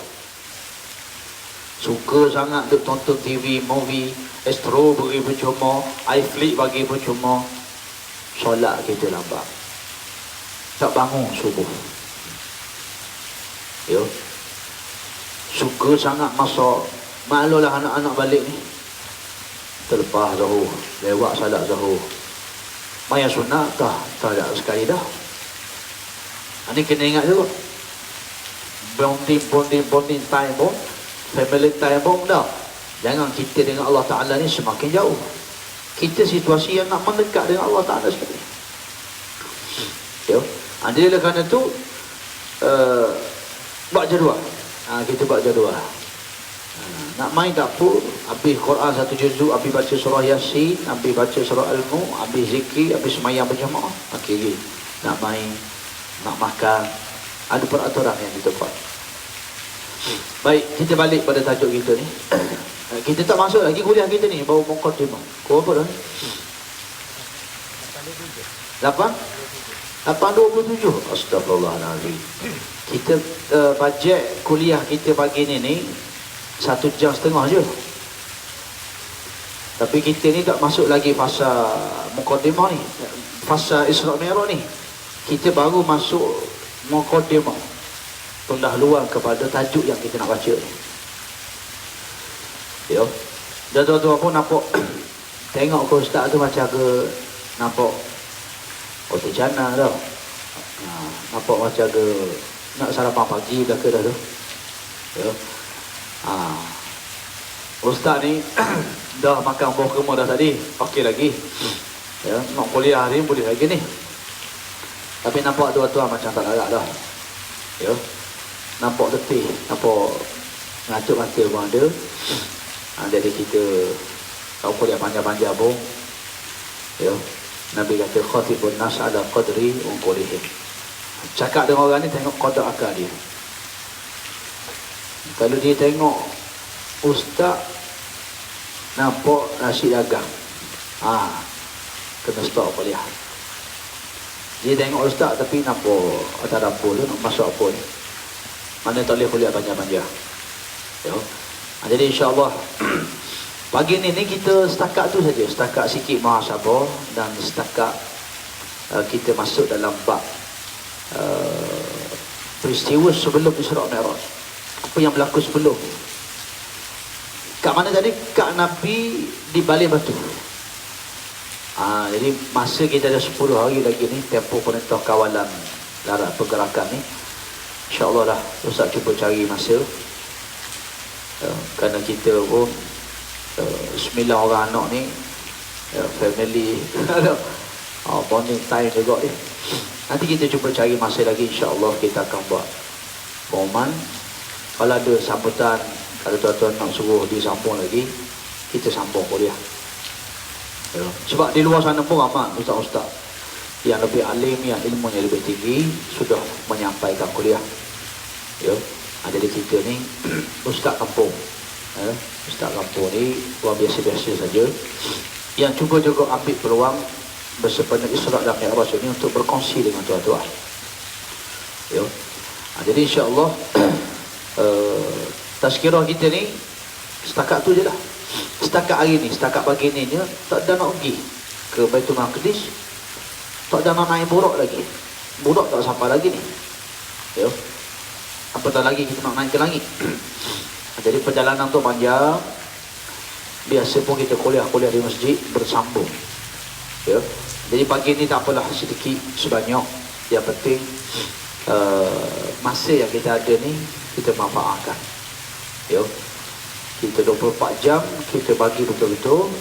Suka sangat duk tonton TV, movie, Astro bagi percuma, iFlix bagi percuma, solat kita lambat, tak bangun subuh. Suka sangat masak, maklumlah anak-anak balik ni, terlepas Zuhur, lewat salat Zuhur, maya sunat tak ada sekali dah. Ini kena ingat juga, bonding time pun, family time pun dah. Jangan kita dengan Allah Ta'ala ni semakin jauh. Kita situasi yang nak mendekat dengan Allah Ta'ala sekali. Jadi oleh kerana tu, buat jadual. Kita buat jadual. Nak main tak apa, habis Quran 1 juzuk, habis baca surah Yasin, habis baca surah Al-Mulk, habis zikir, habis semayang berjamaah. Okey, nak main, nak makan, ada peraturan yang kita buat. Baik, kita balik pada tajuk kita ni. Kita tak masuk lagi kuliah kita ni, baru mukadimah. Kau apa dah ni? 8.27. Astagfirullahaladzim. Kita bajet kuliah kita pagi ni 1 jam setengah je. Tapi kita ni tak masuk lagi fasa Muqaddimah ni, fasa Isra' Mi'raj ni. Kita baru masuk Muqaddimah, pendahuluan kepada tajuk yang kita nak baca ni. Ya. Dan tuan-tuan pun nampak tengok ke ustaz tu macam ke nampak jana tau. Nampak macam ke nak sarapan pagi dah ke dah tu. Ya. Ustaz ni dah makan buah kurma dah tadi. Okey lagi. Ya, nak kuliah hari boleh lagi ni. Tapi nampak tuan-tuan macam tak larat dah. Ya. Nampak letih, nampak ngatuk mata pun ada. Jadi kita tak kuliah panjang-panjang pun. Ya. Nabi kata khatibun nas ala qadri unqulihim. Cakap dengan orang ni tengok qadar akal dia. Kalau dia tengok ustaz nampak nasi dagang, kena stop kuliah. Dia tengok ustaz tapi nampak atas dapur tu nak masuk apa ni, mana tak boleh kuliah panjang-panjang. Ya. Jadi insyaAllah pagi ni kita setakat tu saja, setakat sikit muhasabah dan setakat kita masuk dalam bab peristiwa sebelum Isra' Mi'raj. Apa yang berlaku sebelum. Kat mana tadi? Kat Nabi di balik batu. Jadi masa kita ada 10 hari lagi ni, tempoh perintah kawalan darat pergerakan ni. InsyaAllah lah Ustaz cuba cari masa. Kerana kita pun 9 orang anak ni, family bonding time juga ni. Nanti kita cuba cari masa lagi, insyaAllah kita akan buat pengumuman. Kalau ada sambutan, kalau tuan-tuan nak suruh disambung lagi, kita sambung kuliah. Ya. Sebab di luar sana pun ramai ustaz-ustaz yang lebih alim, yang ilmunya lebih tinggi, sudah menyampaikan kuliah. Ya. Jadi kita ni ustaz kampung. Ya. Ustaz kampung ni orang biasa-biasa saja yang cuba juga ambil peluang bersempena Isra' dan Mi'raj ini untuk berkongsi dengan tuan-tuan. Ya. Jadi insya-Allah tazkirah kita ni setakat tu je lah. Setakat hari ni, setakat pagi ni je, tak ada nak pergi ke Baitul Maqdis, tak ada nak naik burak lagi. Burak tak sampai lagi ni. Ya. Apatah lagi kita nak naik ke langit. Jadi perjalanan tu panjang. Biasa pun kita kuliah-kuliah di masjid bersambung. Ya. Jadi pagi ni tak apalah, sedikit sebanyak. Yang penting masa yang kita ada ni kita manfaatkan. Ya. Kita 24 jam kita bagi betul-betul,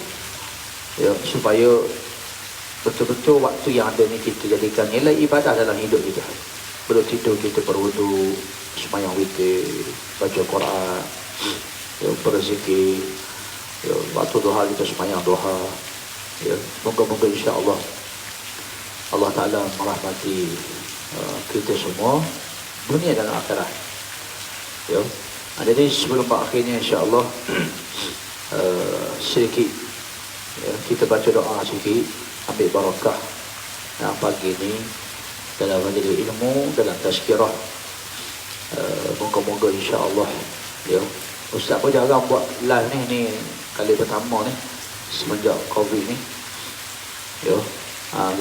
ya, supaya betul-betul waktu yang ada ni kita jadikan nilai ibadah dalam hidup kita. Belum tidur kita berwudu, sembahyang witir, baca Quran, ya, berzikir, ya, waktu duha kita sembahyang duha. Ya, moga-moga insya-Allah Allah Ta'ala merahmati kita semua dunia dan akhirat. Ya. Jadi sebelum akhirnya insya-Allah sedikit, ya, kita baca doa sikit, ambil barakah pagi ni dalam majlis ilmu, dalam tazkirah. Moga-moga insya-Allah, ya. Ustaz pun jarang buat live ni kali pertama ni semenjak Covid ni. Ya.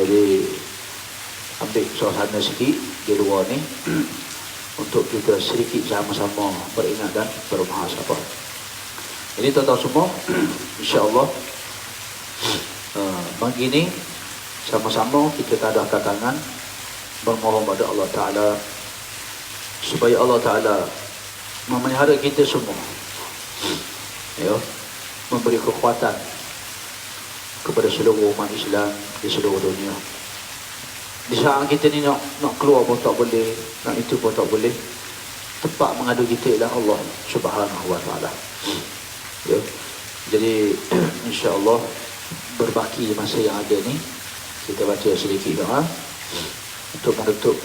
Jadi ambil suasana sikit di luar ni untuk kita sedikit sama-sama beringat dan bermuhasabah. Jadi tuan-tuan semua, insya-Allah pagi ni sama-sama kita tadahkan tangan bermohon pada Allah Ta'ala supaya Allah Ta'ala memelihara kita semua, ya, memberi kekuatan kepada seluruh umat Islam di seluruh dunia. Di saat kita ni nak keluar pun tak boleh, nak itu pun tak boleh. Tempat mengadu kita ialah Allah Subhanahu Wa Ta'ala. Ya. Jadi insya-Allah berbaki masa yang ada ni kita baca sedikit doa untuk menutup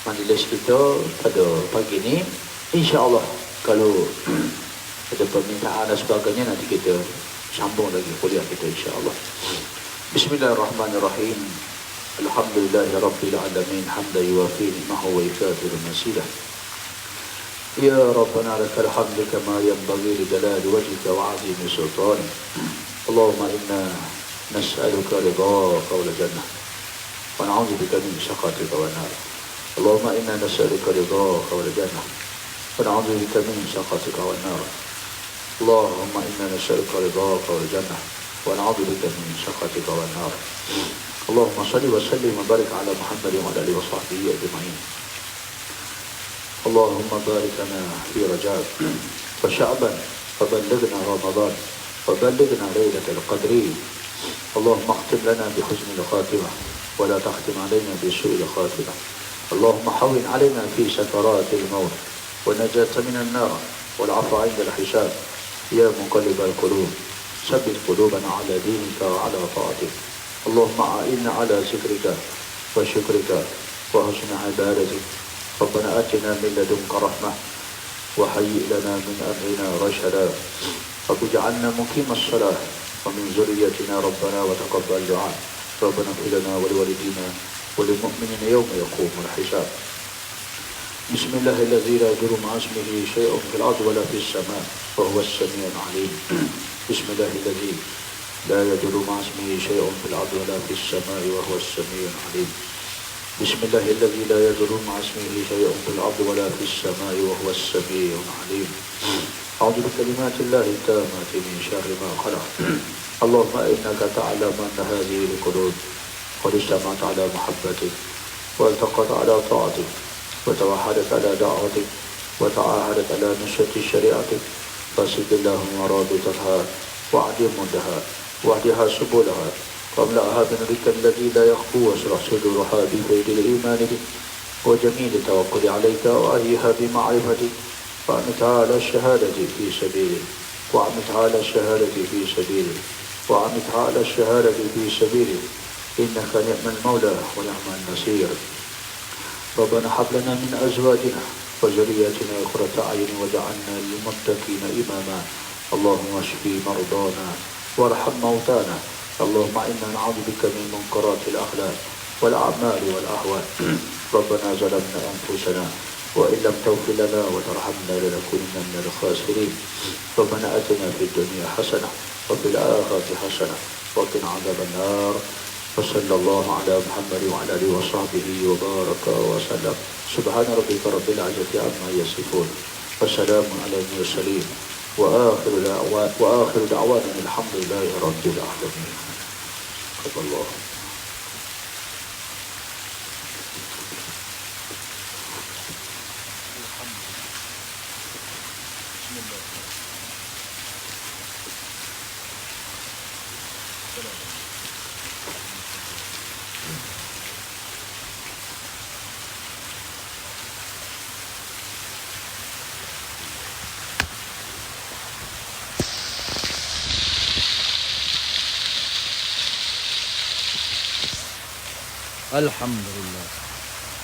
majlis kita pada pagi ni. Insya-Allah kalau ada permintaan dan sebagainya nanti kita sambung lagi kuliah kita insya-Allah. Bismillahirrahmanirrahim. الحمد لله رب العالمين حمدا يوافي نعمه ويكافئ مزيده. يا ربنا لك الحمد كما ينبغي لجلال وجهك وعظيم سلطانك. اللهم إنا نسألك رضاك والجنة ونعوذ بك من سخطك والنار. اللهم إنا نسألك رضاك والجنة ونعوذ بك من سخطك والنار. اللهم إنا نسألك رضاك والجنة ونعوذ بك من سخطك والنار. اللهم صل وسلم وبارك على محمد وعلى آله وصحبه أجمعين. اللهم بارك لنا في رجب وشعبا وبلغنا رمضان وبلغنا ليلة القدر. اللهم اختم لنا بحسن الخاتمة ولا تختم علينا بسوء الخاتمة. اللهم حون علينا في سكرات الموت والنجاة من النار والعفو عند الحساب. يا مقلب القلوب ثبت قلوبنا على دينك وعلى طاعتك. اللهم أعنا على ذكرك وشكرك وحسن عبادتك. ربنا آتنا من لدنك رحمة وهيئ لنا من أمرنا رشدا. رب اجعلنا مقيم الصلاة ومن ذريتنا ربنا وتقبل دعاء. ربنا اغفر لنا ولوالدينا وللمؤمنين يوم يقوم الحساب. بسم الله الذي لا يضر مع اسمه شيء في الأرض ولا في السماء وهو السميع العليم. بسم الله الذي لا يضر مع اسمه شيء في الأرض ولا في السماء وهو السميع العليم. بسم الله الذي لا يضر مع اسمه شيء في الأرض ولا في السماء وهو السميع العليم. أعوذ بكلمات الله التامات من شر ما خلق. اللهم إنك تعلم أن هذه القلوب قد اجتمعت على محبتك والتقت على طاعتك وتوحدت على دعوتك وتعاهدت على نشرة شريعتك. فسد اللهم رابطتها واعدم مدها واهدها سبلها واملأها بنورك الذي لا يخفو واشرح صدورها بفيض الإيمان بك وجميل التوكل عليك وأهيها بمعرفتك. وأمتها على الشهادة في سبيلك وأمتها على الشهادة في سبيلك وأمتها على الشهادة في سبيلك. إنك نعم المولى ونعم النصير. ربنا هب لنا من أزواجنا وذرياتنا قرة أعين واجعلنا للمتقين إماما. اللهم اشف مرضانا وارحم موتانا. اللهم إنا نعوذ بك من منكرات الأخلاق والأعمال والأهواء. ربنا ظلمنا أنفسنا وإن لم تغفر لنا وترحمنا لنكونن من الخاسرين. ربنا آتنا في الدنيا حسنة وفي الآخرة حسنة وقنا عذاب النار. وصلى الله على محمد وعلى آله وصحبه وبارك وسلم. سبحان ربك رب العزة عما يصفون وسلام على المرسلين وآخر دعوانا الحمد لله رب العالمين. قبل الله. الحمد لله.